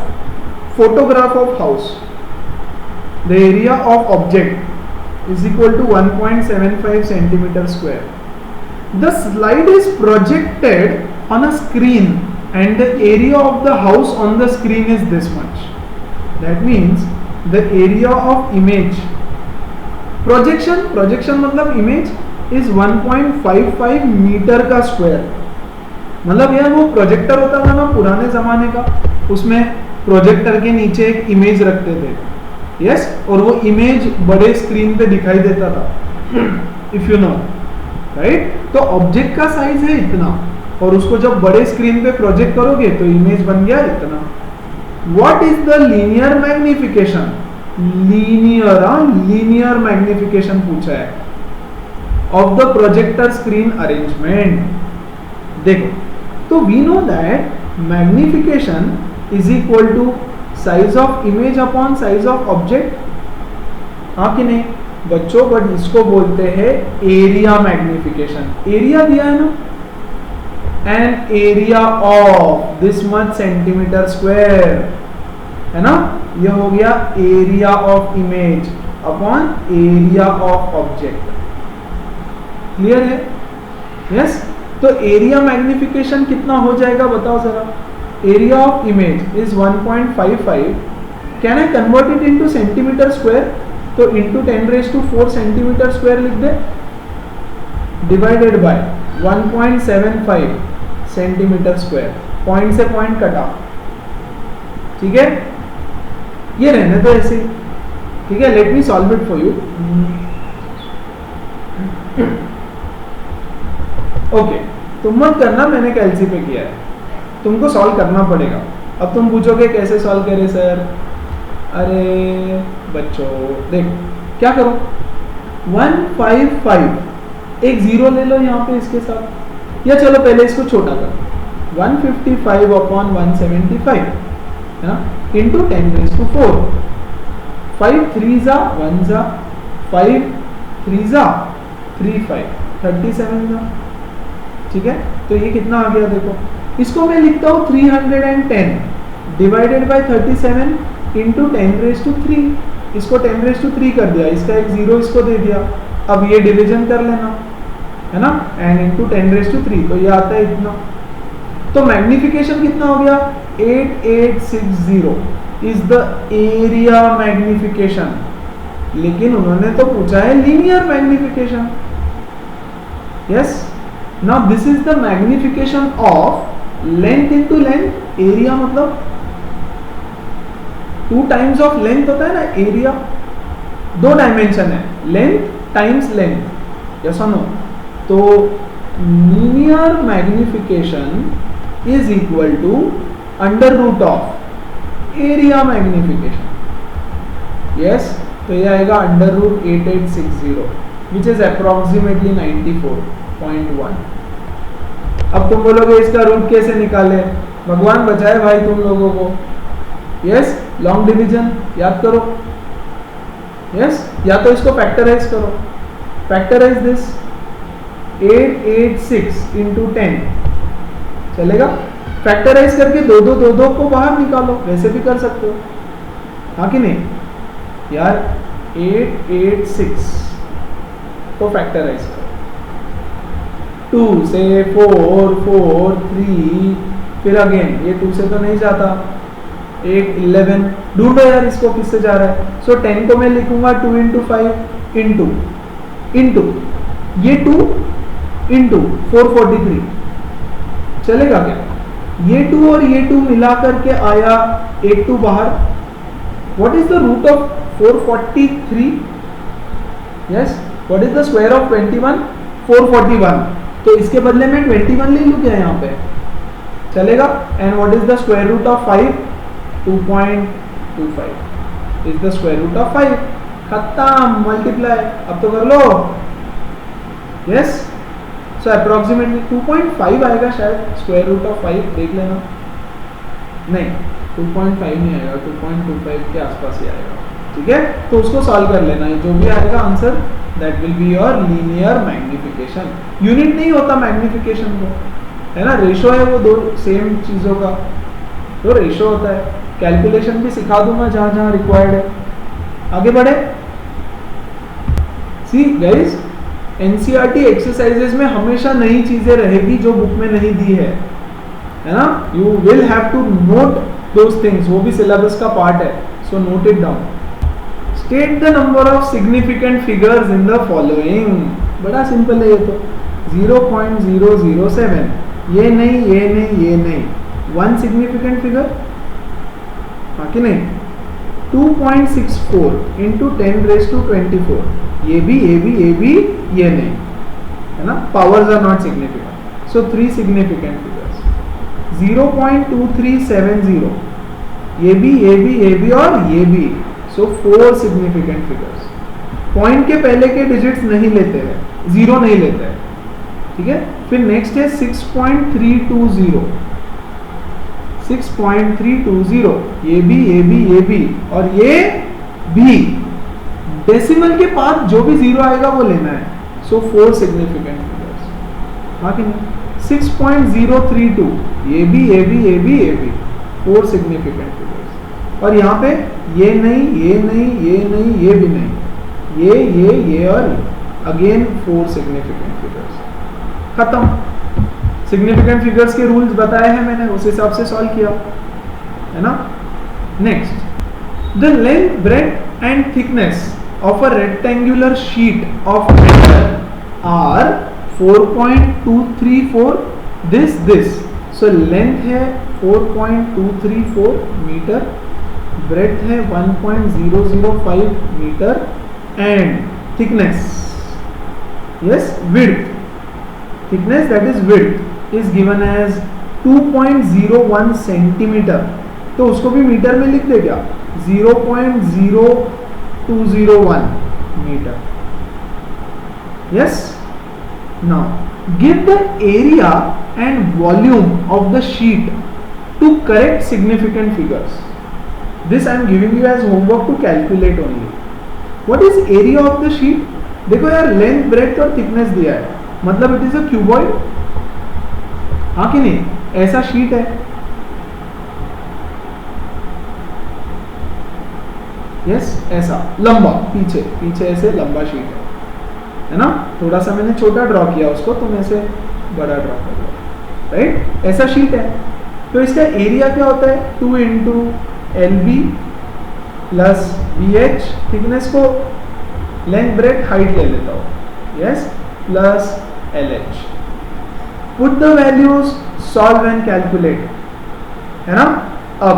photograph of house, the area of object is equal to 1.75 centimeter square. The slide is projected on a screen and the area of the house on the screen is this much. That means the area of image, projection मतलब image is 1.55 metre का square. मतलब यार वो projector होता था ना पुराने जमाने का, उसमें प्रोजेक्टर के नीचे एक इमेज रखते थे. यस, और वो इमेज बड़े स्क्रीन पे दिखाई देता था. If you know, right. तो ऑब्जेक्ट का साइज है इतना और उसको जब बड़े स्क्रीन पे प्रोजेक्ट करोगे तो इमेज बन गया इतना. What is the linear magnification? Linear magnification पूछा है of the projector screen arrangement. देखो, तो we know that magnification is equal to size of image upon size of object. हाँ कि नहीं बच्चों? बट इसको बोलते हैं एरिया मैग्निफिकेशन. एरिया दिया है ना, an area of this much centimetre square, है ना. यह हो गया area of image upon area of object. Clear है? यस. तो एरिया मैग्निफिकेशन कितना हो जाएगा बताओ जरा. Area of image is 1.55. Can I convert it into centimetre square? तो इंटू 10⁴ सेंटीमीटर स्क्वायर लिख दे, divided by 1.75 centimetre square. Point से पॉइंट कटा. ठीक है, ये रहने तो ऐसे. ठीक है, let me solve it for you. Okay, तुम मत करना, मैंने कैलसी पे किया है, तुमको सॉल्व करना पड़ेगा. अब तुम पूछोगे कैसे सॉल्व करें सर? अरे बच्चों देखो क्या करो, 155 एक जीरो ले लो यहाँ पे इसके साथ, या चलो पहले इसको छोटा करो. 155 अपॉन 175 है ना, इंटू 10⁴. 5 3 जा 1 जा, 5 3 जा 3 5 37 जा. ठीक है, तो ये कितना आ गया देखो. इसको मैं लिखता हूँ 310 डिवाइडेड बाय 37 इंटू 10⁵. इसको 10⁵ कर दिया, इसका एक जीरो इसको दे दिया. अब ये डिवीजन कर लेना, है ना, एंड इंटू 10⁵. तो ये आता है इतना. तो मैग्निफिकेशन कितना हो गया? 8860 इज द एरिया मैग्निफिकेशन. लेकिन उन्होंने तो पूछा है linear magnification. Yes, now this is the magnification of length into length. Area मतलब 2 टाइम्स ऑफ लेंथ होता है ना एरिया. 2 डायमेंशन है, लेंथ टाइम्स लेंथ. यस और नो? तो linear magnification is equal to under root of area magnification. Yes, तो ये आएगा under root 8860 which is approximately 94.1. अब तुम बोलोगे इसका रूट कैसे निकाले? भगवान बचाए भाई तुम लोगों को. यस, लॉन्ग डिवीजन याद करो. यस, या तो इसको फैक्टराइज करो. फैक्टराइज दिस 886 इंटू 10 चलेगा. फैक्टराइज करके 2 को बाहर निकालो, वैसे भी कर सकते हो. हाँ कि नहीं यार? 886 को फैक्टराइज करो. 2 से 4 4 3, फिर अगेन ये 2 से तो नहीं जाता. 8 11. ढूंढो यार इसको किससे जा रहा है. सो 10 को मैं लिखूंगा 2 इंटू 5 इंटू ये 2 इंटू 443. चलेगा क्या? ये 2 और ये 2 मिला करके आया 82 बाहर. What is the root of 443? Yes, what is the square of 21? 441. तो इसके बदले में 21 ले लूँ क्या यहाँ पे? चलेगा. And what is the square root of 5? 2.25 is the square root of 5. खत्म, मल्टीप्लाई. अब तो कर लो. यस, सो अप्रोक्सीमेटली 2.5 आएगा शायद स्क्वायर रूट ऑफ 5. देख लेना. नहीं, 2.5 नहीं आएगा, 2.25 के आसपास ही आएगा. ठीक है, तो उसको सॉल्व कर लेना. जो भी आएगा answer that will be your linear magnification. Unit नहीं होता मैग्निफिकेशन को, है ना, रेशो है वो 2 सेम चीजों का, तो रेशो होता है. कैलकुलेशन भी सिखा दूंगा जहां जहां रिक्वायर्ड है। आगे बढ़े। सी गाइस, एनसीईआरटी एक्सरसाइजेस में हमेशा नई चीजें रहेगी जो बुक में नहीं दी है ना। You will have to note those things, वो भी सिलेबस का पार्ट है, so note it down. State the number of significant figures in the following. बड़ा सिंपल है ये तो, 0.007, ये नहीं ये नहीं ये नहीं, वन सिग्निफिकेंट फिगर, हाँ कि नहीं। 2.64 इंटू 10⁻²4, ये भी ये नहीं है ना, powers are not significant, so 3 significant figures. 0.2370, ये भी और ये भी, सो 4 सिग्निफिकेंट फिगर्स। पॉइंट के पहले के डिजिट्स नहीं लेते हैं, 0 नहीं लेते हैं, ठीक है। फिर नेक्स्ट है 6.320, 6.320, ये भी और ये भी। डेसिमल के बाद जो भी 0 आएगा वो लेना है, सो 4 सिग्निफिकेंट फिगर्स, हाँ कि नहीं। 6.032, ये भी 4 सिग्निफिकेंट फिगर्स। और यहाँ पे ये नहीं ये भी नहीं, ये और अगेन 4 सिग्निफिकेंट फिगर्स। खत्म। सिग्निफिकेंट फिगर्स के रूल्स बताए हैं मैंने, उस हिसाब से सॉल्व किया है ना। Next, the length, breadth and thickness of a rectangular sheet of metal are 4.234 this. So length है 4.234 मीटर, ब्रेड्थ है 1.005 metre and thickness, yes, width, thickness, that is width is given as 2.01 centimetre. तो उसको भी metre में लिख दे क्या, 0.0201 metre. yes, now give the area and volume of the sheet to correct significant figures. This I am giving you as homework to calculate only. What is area of the sheet? देखो यार, length, breadth और thickness दिया है, मतलब it is a cuboid, हाँ कि नहीं। ऐसा शीट है, यस, ऐसा लंबा, पीछे ऐसे लंबा शीट है ना। थोड़ा सा मैंने छोटा ड्रॉ किया उसको, तो मैं ऐसे बड़ा ड्रॉ कर रहा, राइट। ऐसा शीट है, तो इसका एरिया क्या होता है, 2 into LB plus BH, thickness को लेंथ, ब्रेड्थ, हाइट ले लेता हूँ, yes, plus LH। Put the values, solve and calculate, है ना। अब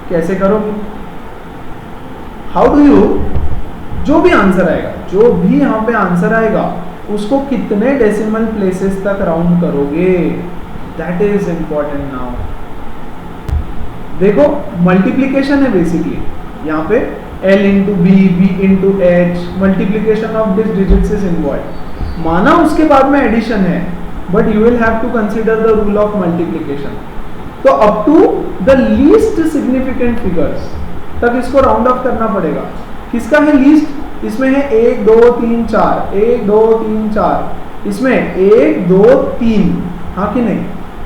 कैसे करोगे, हाउ डू यू, जो भी यहाँ पे आंसर आएगा उसको कितने डेसिमल प्लेसेस तक राउंड करोगे, दैट इज इंपॉर्टेंट। नाउ देखो, मल्टीप्लीकेशन है बेसिकली यहाँ पे, L into B into H, multiplication of this digits is involve. माना उसके बाद में एडिशन है, but you will have to consider the rule of multiplication. तो up to the least significant figures तक इसको राउंड ऑफ करना पड़ेगा। किसका है लीस्ट, इसमें है 1 2 3 4, 1 2 3 4, इसमें 1 2 3, हाँ कि नहीं।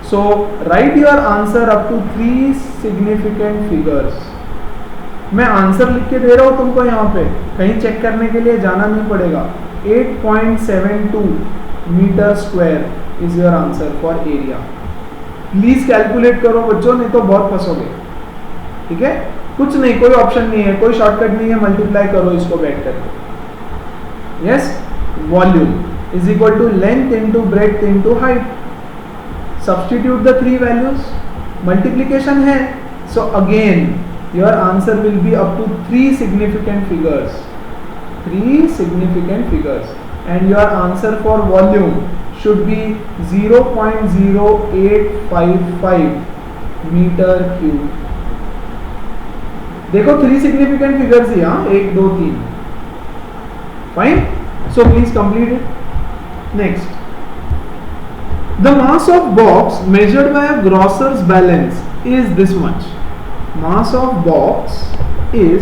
So write your answer up to 3 significant figures. मैं आंसर लिख के दे रहा हूं तुमको, यहाँ पे कहीं चेक करने के लिए जाना नहीं पड़ेगा। 8.72 metre square is your answer for area. Please calculate करो बच्चों, नहीं तो बहुत फंसोगे, ठीक है। कुछ नहीं, कोई ऑप्शन नहीं है, कोई शॉर्टकट नहीं है, मल्टीप्लाई करो इसको बैठ करके। Yes, volume is equal to length into breadth into height. Substitute the 3 values, multiplication है, so again your answer will be up to 3 significant figures, and your answer for volume should be 0.0855 meter cube। देखो 3 significant figures ही, हाँ, 1 2 3, fine, so please complete it। Next, the mass of box measured by a grocer's balance is this much। Mass of box is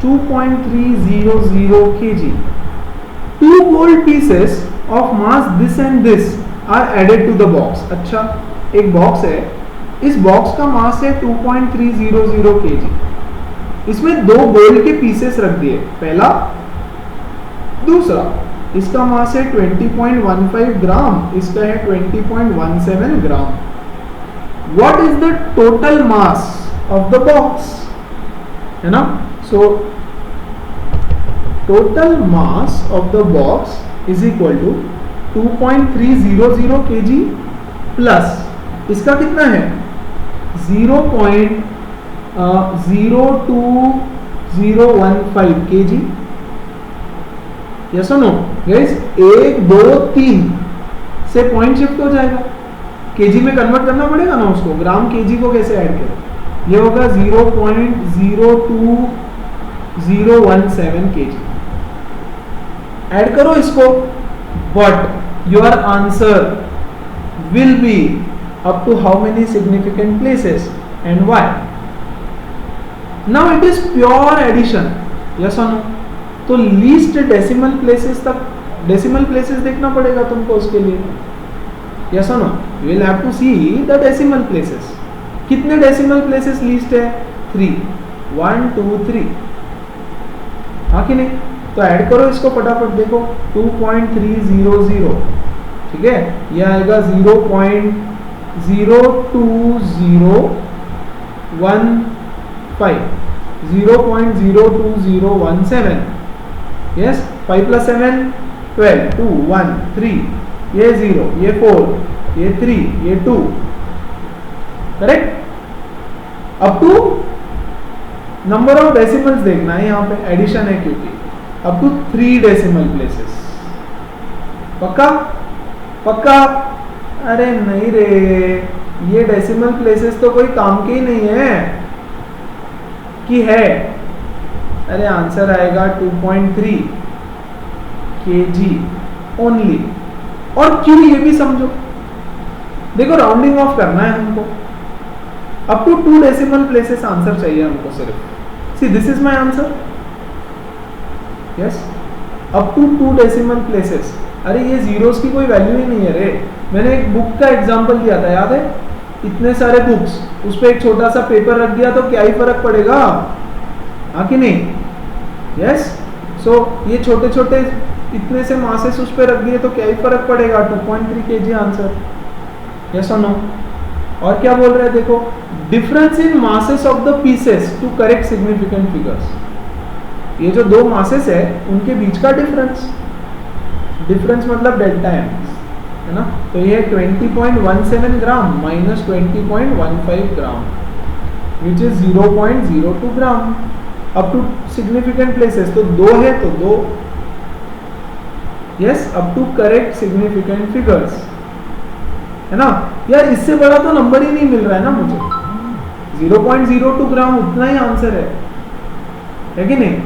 2.300 kg. 2 gold pieces of mass this and this are added to the box। अच्छा, एक box है, इस box का मास है 2.300 kg। इसमें दो gold के pieces रख दिए, पहला दूसरा। इसका मास है 20.15 ग्राम, इसका है 20.17 gram. What is the total mass of the box, है ना? So total mass of the box is equal to 2.300 kg plus इसका कितना है 0.02015 kg। यस और नो गाइस? 1 2 3 से पॉइंट शिफ्ट हो जाएगा, केजी में कन्वर्ट करना पड़ेगा ना उसको। ग्राम केजी को कैसे ऐड करें? ये होगा 0.02017 kg। ऐड करो इसको, but your answer will be up to how many significant places and why? Now it is pure addition, yes or no? तो least decimal places तक, decimal places देखना पड़ेगा तुमको उसके लिए, yes or no? You will have to see the decimal places. कितने decimal places least है? 3, 1 2 3, हाँ कि नहीं? तो ऐड करो इसको फटाफट, देखो 2.300, ठीक है, ये आएगा 0.02015, yes, 5 plus 7 12, 2 1 3, ये 0, ये 4, ये 3, ये 2, करेक्ट। अब टू नंबर ऑफ डेसिमल्स देखना है, यहाँ पे एडिशन है क्योंकि अब टू 3 डेसिमल प्लेसेस। पक्का पक्का? अरे नहीं रे, ये डेसिमल प्लेसेस तो कोई काम के ही नहीं है कि है। अरे आंसर आएगा 2.3 kg ओनली। और क्यों, ये भी समझो, देखो राउंडिंग ऑफ करना है हमको, up to 2 decimal places answer चाहिए हमको सिर्फ। See this is my answer, yes, up to 2 decimal places. अरे ये जीरोस की कोई वैल्यू ही नहीं है रे। मैंने एक बुक का एग्जांपल दिया था, याद है? इतने सारे बुक्स, उस पर एक छोटा सा पेपर रख दिया तो क्या ही फर्क पड़ेगा, हाँ कि नहीं? यस। सो ये छोटे छोटे इतने से मासेस उस पर रख दिए तो क्या ही फर्क पड़ेगा, 2.3 kg आंसर, यस और नो? और क्या बोल रहे हैं देखो, difference in masses of the pieces to correct significant figures. ये जो दो मासेस है उनके बीच का डिफरेंस, डिफरेंस मतलब डेल्टा एम, है ना? तो ये 20.17 gram minus 20.15 gram which is 0.02 gram. Up to significant places तो 2 है तो 2, yes, up to correct significant figures, है ना? यार इससे बड़ा तो नंबर ही नहीं मिल रहा है ना मुझे, 0.02 ग्राम उतना ही आंसर है कि नहीं?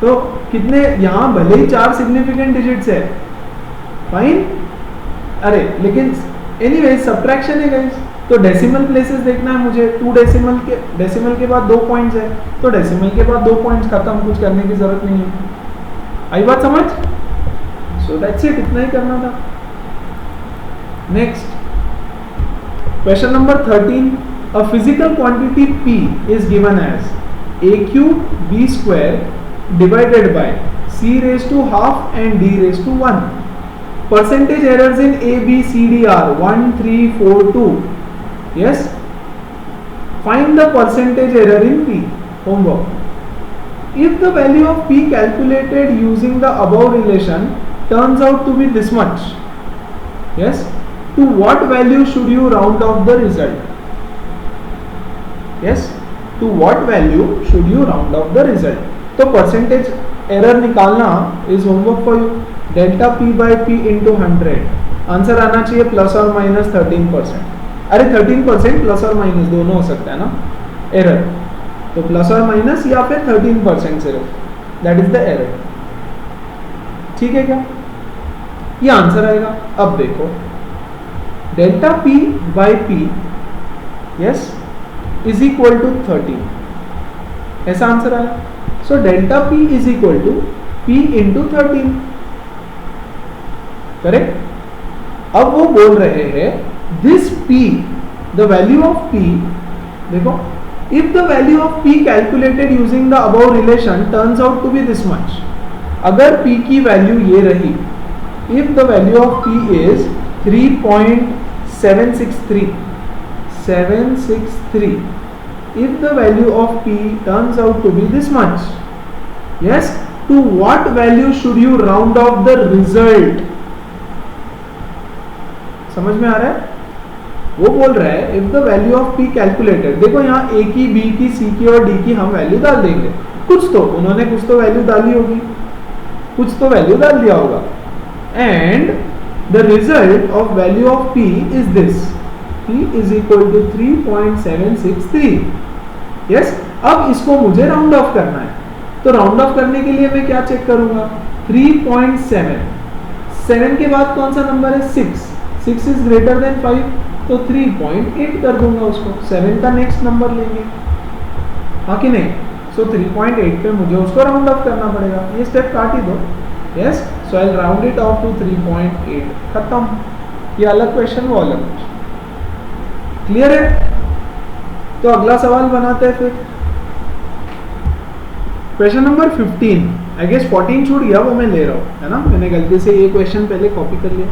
तो कितने, यहां भले ही 4 सिग्निफिकेंट डिजिट्स है, फाइन, अरे लेकिन एनीवेज सब्ट्रैक्शन है गाइस। तो डेसिमल प्लेसेस देखना है मुझे, 2 डेसिमल के बाद 2 पॉइंट्स है, तो डेसिमल के बाद 2 पॉइंट्स, खत्म, कुछ करने की जरूरत नहीं है। आई बात समझ? सो दैट्स इट, इतना ही करना था। Next question number 13, a physical quantity P is given as a³ b² divided by c raised to half and d raised to 1. Percentage errors in A, B, C, D are 1, 3, 4, 2. Yes? Find the percentage error in P. Homework. If the value of P calculated using the above relation turns out to be this much, yes, to what value should you round off the result? Yes? To what value should you round off the result? तो percentage error निकालना is homework for you. Delta P by P into 100, answer आना चाहिए plus और minus 13%। अरे 13% plus और minus दोनों हो सकता है ना एरर, तो प्लस और माइनस या फिर 13% सिर्फ, दैट इज द एरर। ठीक है क्या? ये आंसर आएगा। अब देखो delta P by P, yes, is equal to 13, ऐसा आंसर आया। So delta P is equal to P into 13, correct? अब वो बोल रहे हैं this P the value of p, देखो, if the value of p calculated using the above relation turns out to be this much, अगर p की value ये रही, if the value of p is 3.763, if the value of p turns out to be this much, yes, to what value should you round off the result? समझ में आ रहा है? वो बोल रहा है if the value of p calculated, देखो यहाँ a की, b की, c की और d की हम वैल्यू डाल देंगे, कुछ तो उन्होंने कुछ तो वैल्यू डाली होगी, कुछ तो वैल्यू डाल दिया होगा, and the result of value of p is this, p is equal to 3.763। Yes, अब इसको मुझे राउंड ऑफ करना है, तो राउंड ऑफ करने के लिए मैं क्या चेक करूंगा, 3.7, 7 के बाद कौन सा नंबर है, 6 इज ग्रेटर देन 5, तो 3.8 कर दूंगा उसको, 7 का नेक्स्ट नंबर लेंगे, हाँ कि नहीं? सो 3.8 पे मुझे उसको राउंड ऑफ करना पड़ेगा, ये स्टेप काट ही दो। Yes, so I round it off to 3.8, खत्म। ये अलग क्वेश्चन, वो अलग। क्लियर है? तो अगला सवाल बनाते हैं फिर। क्वेश्चन नंबर 15, आई गेस 14 छूट गया, वो मैं ले रहा हूँ, है ना, मैंने गलती से ये क्वेश्चन पहले कॉपी कर लिया।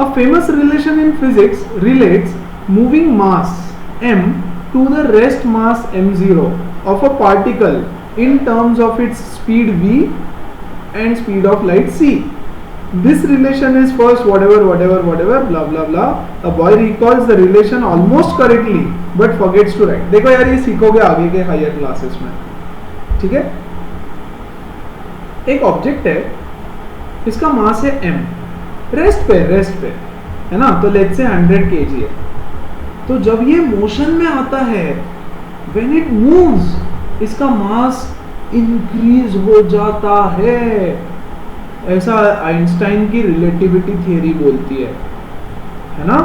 A famous relation in physics relates moving mass m to the rest mass m0 of a particle in terms of its speed v and speed of light c. This relation is first whatever blah blah blah. A boy recalls the relation almost correctly but forgets to write. देखो यार, ये सीखोगे आगे के higher classes में, ठीक है? एक ऑब्जेक्ट है, इसका मास है m, रेस्ट पे है ना, तो लेट्स से 100 kg है। तो जब ये मोशन में आता है, व्हेन इट मूव्स, इसका मास इंक्रीज हो जाता है, ऐसा आइंस्टाइन की रिलेटिविटी थ्योरी बोलती है ना।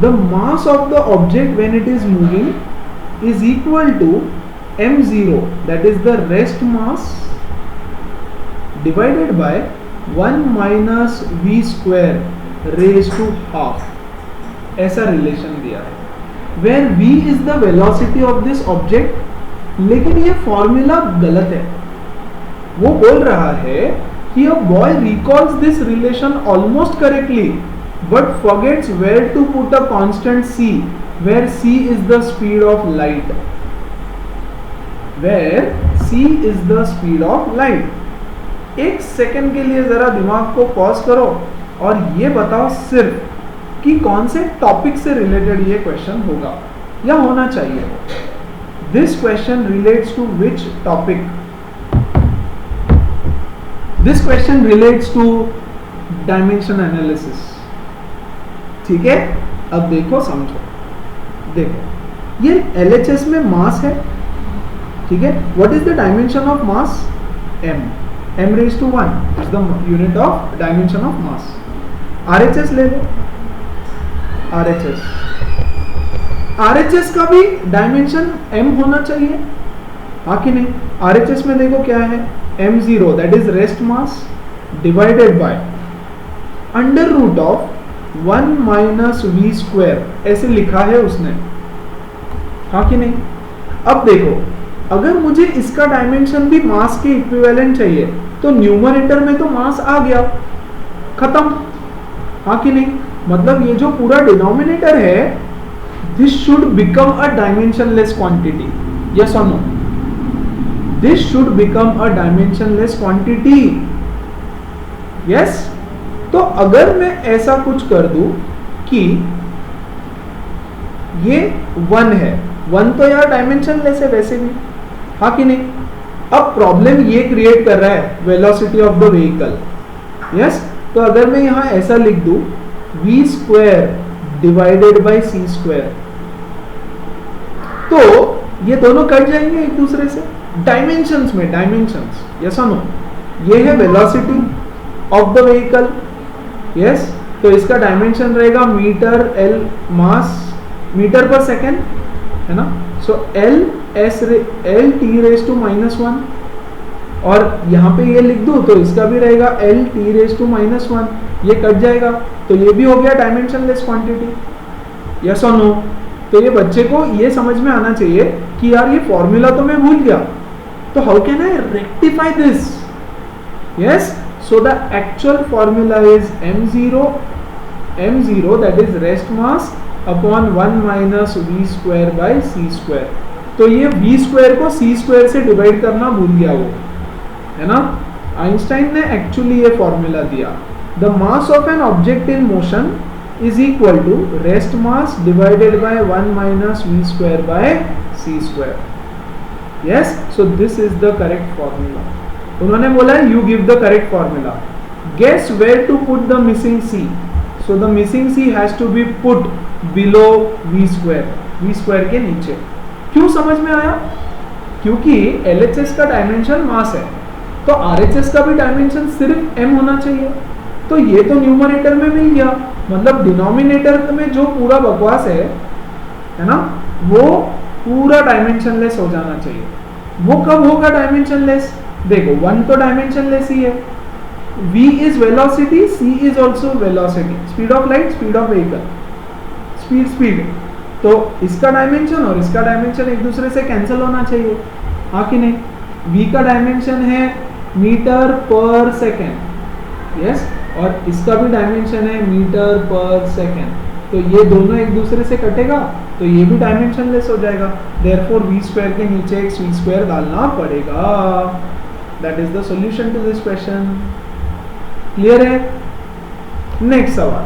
The mass of the object when it is moving is equal to m0, that is the rest mass, divided by 1 minus v square raised to half, ऐसा रिलेशन दिया है, where v is the velocity of this object। लेकिन ये formula गलत है। वो बोल रहा है कि a boy recalls this relation almost correctly but forgets where to put a constant c, where c is the speed of light, where c is the speed of light। एक सेकंड के लिए जरा दिमाग को पॉज करो और ये बताओ सिर्फ कि कौन से टॉपिक से रिलेटेड ये क्वेश्चन होगा या होना चाहिए। This question relates to which topic? This question relates to dimension analysis, ठीक है? अब देखो, समझो, देखो, ये LHS में मास है, ठीक है? What is the dimension of mass? m raised to 1 is the unit of dimension of mass। RHS ले लो, RHS का भी डायमेंशन m होना चाहिए, हाँ कि नहीं? RHS में देखो क्या है, m0 that is rest mass divided by under root of 1 minus v square, ऐसे लिखा है उसने, हाँ कि नहीं? अब देखो, अगर मुझे इसका डायमेंशन भी मास के इक्विवेलेंट चाहिए तो न्यूमरेटर में तो मास आ गया, खत्म, हाँ कि नहीं? मतलब ये जो पूरा डिनोमिनेटर है, this should become a dimensionless quantity, yes और no? This should become a dimensionless quantity, yes? तो अगर मैं ऐसा कुछ कर दूं कि ये 1 है, 1 तो यार डायमेंशनलेस है वैसे भी, हाँ कि नहीं? अब प्रॉब्लम ये क्रिएट कर रहा है velocity of the vehicle, yes? तो अगर मैं यहां ऐसा लिख दूं v square divided by c square, तो ये दोनों कट जाएंगे एक दूसरे से डायमेंशंस में, डायमेंशंस, यस और नो? ये है velocity of the vehicle, yes? तो इसका डायमेंशन रहेगा मीटर, l मास मीटर पर सेकेंड, है ना? सो l t रेज टू -1, और यहाँ पे ये लिख दूं तो इसका भी रहेगा l t रेज टू -1, ये कट जाएगा, तो ये भी हो गया डायमेंशनलेस क्वांटिटी, यस और नो? तो ये बच्चे को ये समझ में आना चाहिए कि यार ये फॉर्मूला तो मैं भूल गया, तो how can I rectify this? Yes, so the actual formula is m0 that is rest mass upon 1 minus v square by c square. तो ये v स्क्वायर को c स्क्वायर से डिवाइड करना भूल गया वो, है ना। आइंस्टाइन ने एक्चुअली ये फॉर्मूला दिया, the mass of an object in motion is equal to rest mass divided by 1 minus v square by c square. Yes, so this is the correct formula. उन्होंने बोला you give the correct formula. Guess where to put the missing c. So the missing c has to be put below v square के नीचे। क्यों समझ में आया? क्योंकि LHS का डायमेंशन मास है, तो RHS का भी डायमेंशन सिर्फ m होना चाहिए। तो ये तो न्यूमरेटर में मिल गया, मतलब डिनोमिनेटर में जो पूरा बकवास है ना, वो पूरा डायमेंशनलेस हो जाना चाहिए। वो कब होगा डायमेंशनलेस? देखो 1 तो डायमेंशनलेस ही है, v is velocity, c is also velocity, speed of light, speed of vehicle, speed. तो इसका डायमेंशन और इसका डायमेंशन एक दूसरे से कैंसिल होना चाहिए, हाँ कि नहीं। v का डायमेंशन है मीटर पर सेकेंड, यस, और इसका भी डायमेंशन है मीटर पर सेकेंड। तो ये दोनों एक दूसरे से कटेगा, तो ये भी डायमेंशनलेस हो जाएगा। देयरफॉर v स्क्वायर के नीचे एक c स्क्वायर डालना पड़ेगा। That is the solution to this question. Clear है? नेक्स्ट सवाल,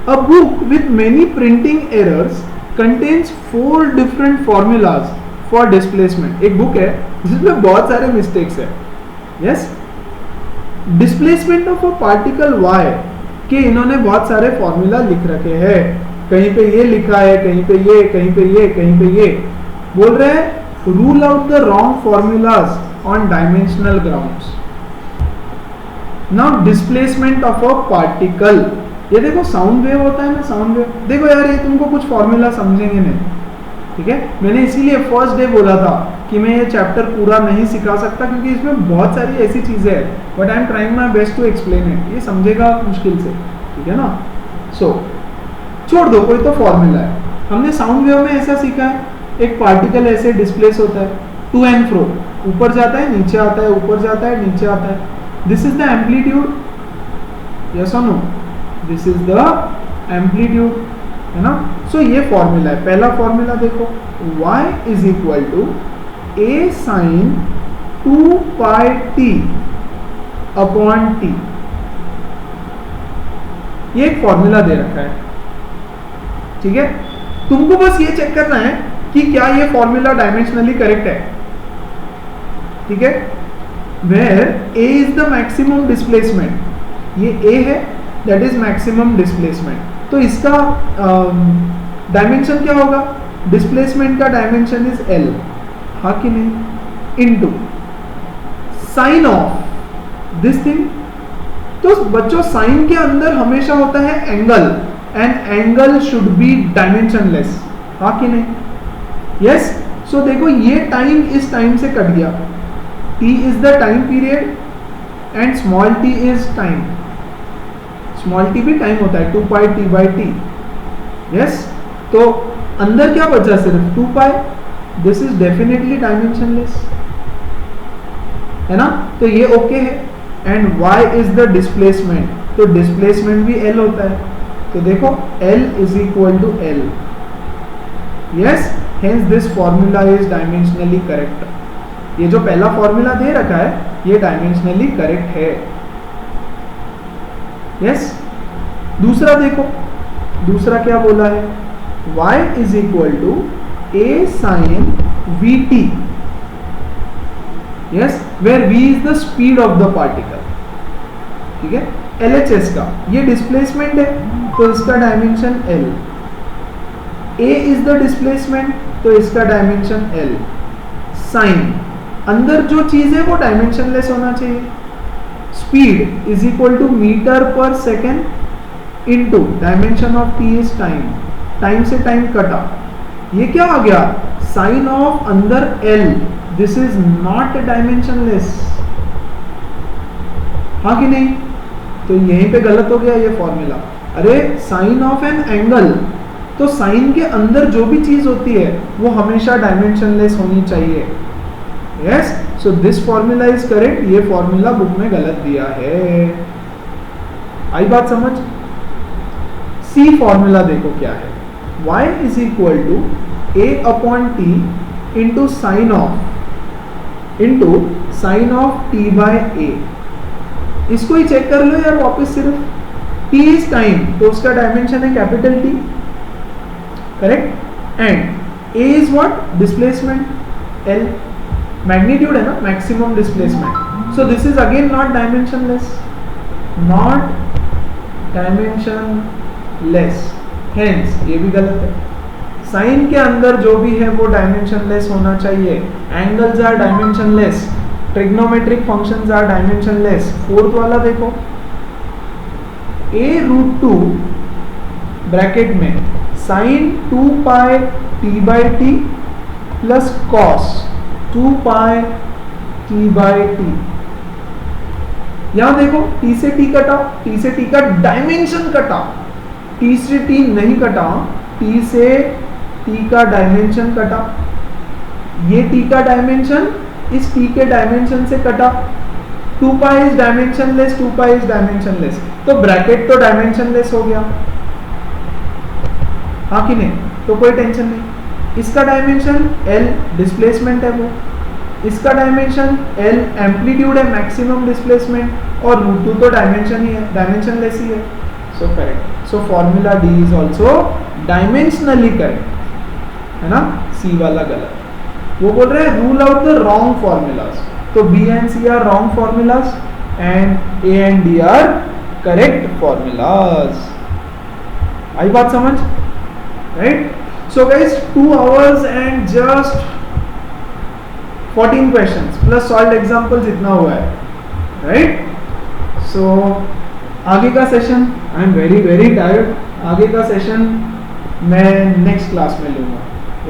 a book with many printing errors contains 4 different formulas for displacement. एक बुक है जिसमें बहुत सारे मिस्टेक्स है, yes. Displacement of a particle y के इन्होंने बहुत सारे फॉर्मूला लिख रखे हैं, कहीं पे ये लिखा है, कहीं पे ये, कहीं पे ये, कहीं पे ये। बोल रहे हैं rule out the wrong formulas on dimensional grounds. Now displacement of a particle, ये देखो साउंड वेव होता है ना, साउंड वेव। देखो यार ये तुमको कुछ फॉर्मूला समझेंगे नहीं, ठीक है। मैंने इसीलिए फर्स्ट डे बोला था कि मैं ये चैप्टर पूरा नहीं सिखा सकता, क्योंकि इसमें बहुत सारी ऐसी चीजें हैं, but I am trying my best to explain it. ये समझेगा मुश्किल से, ठीक है ना। सो छोड़ दो, कोई तो फॉर्मूला है। हमने साउंड वेव में ऐसा सीखा है, एक पार्टिकल ऐसे डिस्प्लेस होता है टू एंड फ्रो, ऊपर जाता है, नीचे आता है, ऊपर जाता है, नीचे आता है। This is the amplitude, yes और no, this is the amplitude, है ना। सो ये फॉर्मूला है। पहला फॉर्मूला देखो, y is equal to a sine 2 pi t upon t। ये एक फॉर्मूला दे रखा है, ठीक है। तुमको बस ये चेक करना है कि क्या ये फॉर्मूला डायमेंशनली करेक्ट है, ठीक है। Where a is the maximum displacement, ये a है, दैट इज मैक्सिमम डिस्प्लेसमेंट। तो इसका डायमेंशन क्या होगा? डिस्प्लेसमेंट का डायमेंशन इज l, हाँ कि नहीं, into sine of this thing. तो बच्चों साइन के अंदर हमेशा होता है angle, and angle should be dimensionless, हाँ कि नहीं, यस। सो देखो ये टाइम इस टाइम से कट गया, t is the time period and small t is time. Small t भी टाइम होता है, 2 pi t by T, yes. तो अंदर क्या बचा? सिर्फ 2 पाई। दिस इज डेफिनेटली डायमेंशनलेस, है ना। तो ये ओके है। And y is the displacement, तो डिस्प्लेसमेंट भी l होता है। तो देखो l is equal to l, yes. Hence this formula is dimensionally correct. ये जो पहला फॉर्मूला दे रखा है ये डायमेंशनली करेक्ट है, यस। दूसरा देखो, दूसरा क्या बोला है? y is equal to a sine vt, yes, where v is the speed of the particle, ठीक है। LHS का ये डिस्प्लेसमेंट है, तो इसका dimension l। a is the displacement, तो इसका डायमेंशन l। साइन, अंदर जो चीज है वो डायमेंशनलेस होना चाहिए। Speed is equal to metre पर second into dimension of t is time, time से टाइम कटा, ये क्या आ गया? साइन ऑफ अंदर l, this is not dimensionless, हाँ कि नहीं। तो यहीं पे गलत हो गया ये फॉर्मूला। अरे साइन ऑफ एन एंगल तो साइन के अंदर जो भी चीज होती है वो हमेशा डायमेंशनलेस होनी चाहिए. Yes, so this formula is correct. ये फॉर्मूला बुक में गलत दिया है. आई बात समझ. सी फॉर्मूला देखो क्या है. y is equal to a upon T into sine of t by a. इसको ही चेक कर लो यार वापस. सिर्फ t इज टाइम, तो उसका डायमेंशन है capital T, correct. And a is what, displacement, l magnitude है ना, maximum displacement. So this is again not dimensionless, hence ये भी गलत है. साइन के अंदर जो भी है वो डायमेंशनलेस होना चाहिए. Angles are dimensionless, trigonometric functions are dimensionless. Fourth वाला देखो, a√2 ब्रैकेट में sine 2 pi t by T plus cos 2 pi t by T. यहां देखो t से t कटा, t से t का डायमेंशन कटा, t से t नहीं कटा, t से t का डायमेंशन कटा. ये t का डायमेंशन इस t के डायमेंशन से कटा. 2 pi is dimensionless, 2 pi is dimensionless, तो ब्रैकेट तो डायमेंशनलेस हो गया, हाँ कि नहीं. तो कोई टेंशन नहीं. इसका डायमेंशन l डिस्प्लेसमेंट है वो, इसका डायमेंशन l एम्पलीट्यूड है, मैक्सिमम डिस्प्लेसमेंट, और √2 तो डायमेंशन ही है, डायमेंशनलेस ही है. So correct. So formula D is also dimensionally correct, है ना. सी वाला गलत. वो बोल रहे हैं rule out the wrong formulas. तो B and C are wrong formulas and A and D are correct formulas. आई बात समझ, right. So guys 2 hours and just 14 questions plus solve examples इतना हुआ है, राइट. सो आगे का session, I am very very tired. आगे का सेशन मैं नेक्स्ट क्लास में लूंगा.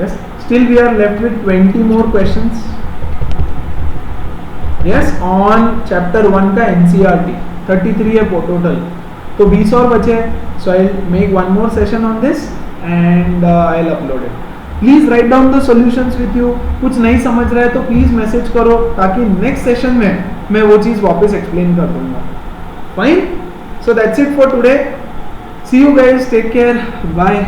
Yes, still we are left with 20 more questions. Yes, on chapter 1 का एनसीईआरटी 33 है टोटल, तो 20 और बचे. So I will make one more session on this and I will upload it. Please write down the solutions with you. कुछ नहीं समझ रहा है तो प्लीज मैसेज करो, ताकि नेक्स्ट सेशन में मैं वो चीज वापस एक्सप्लेन कर दूंगा. Fine. So that's it for today. See you guys. Take care. Bye.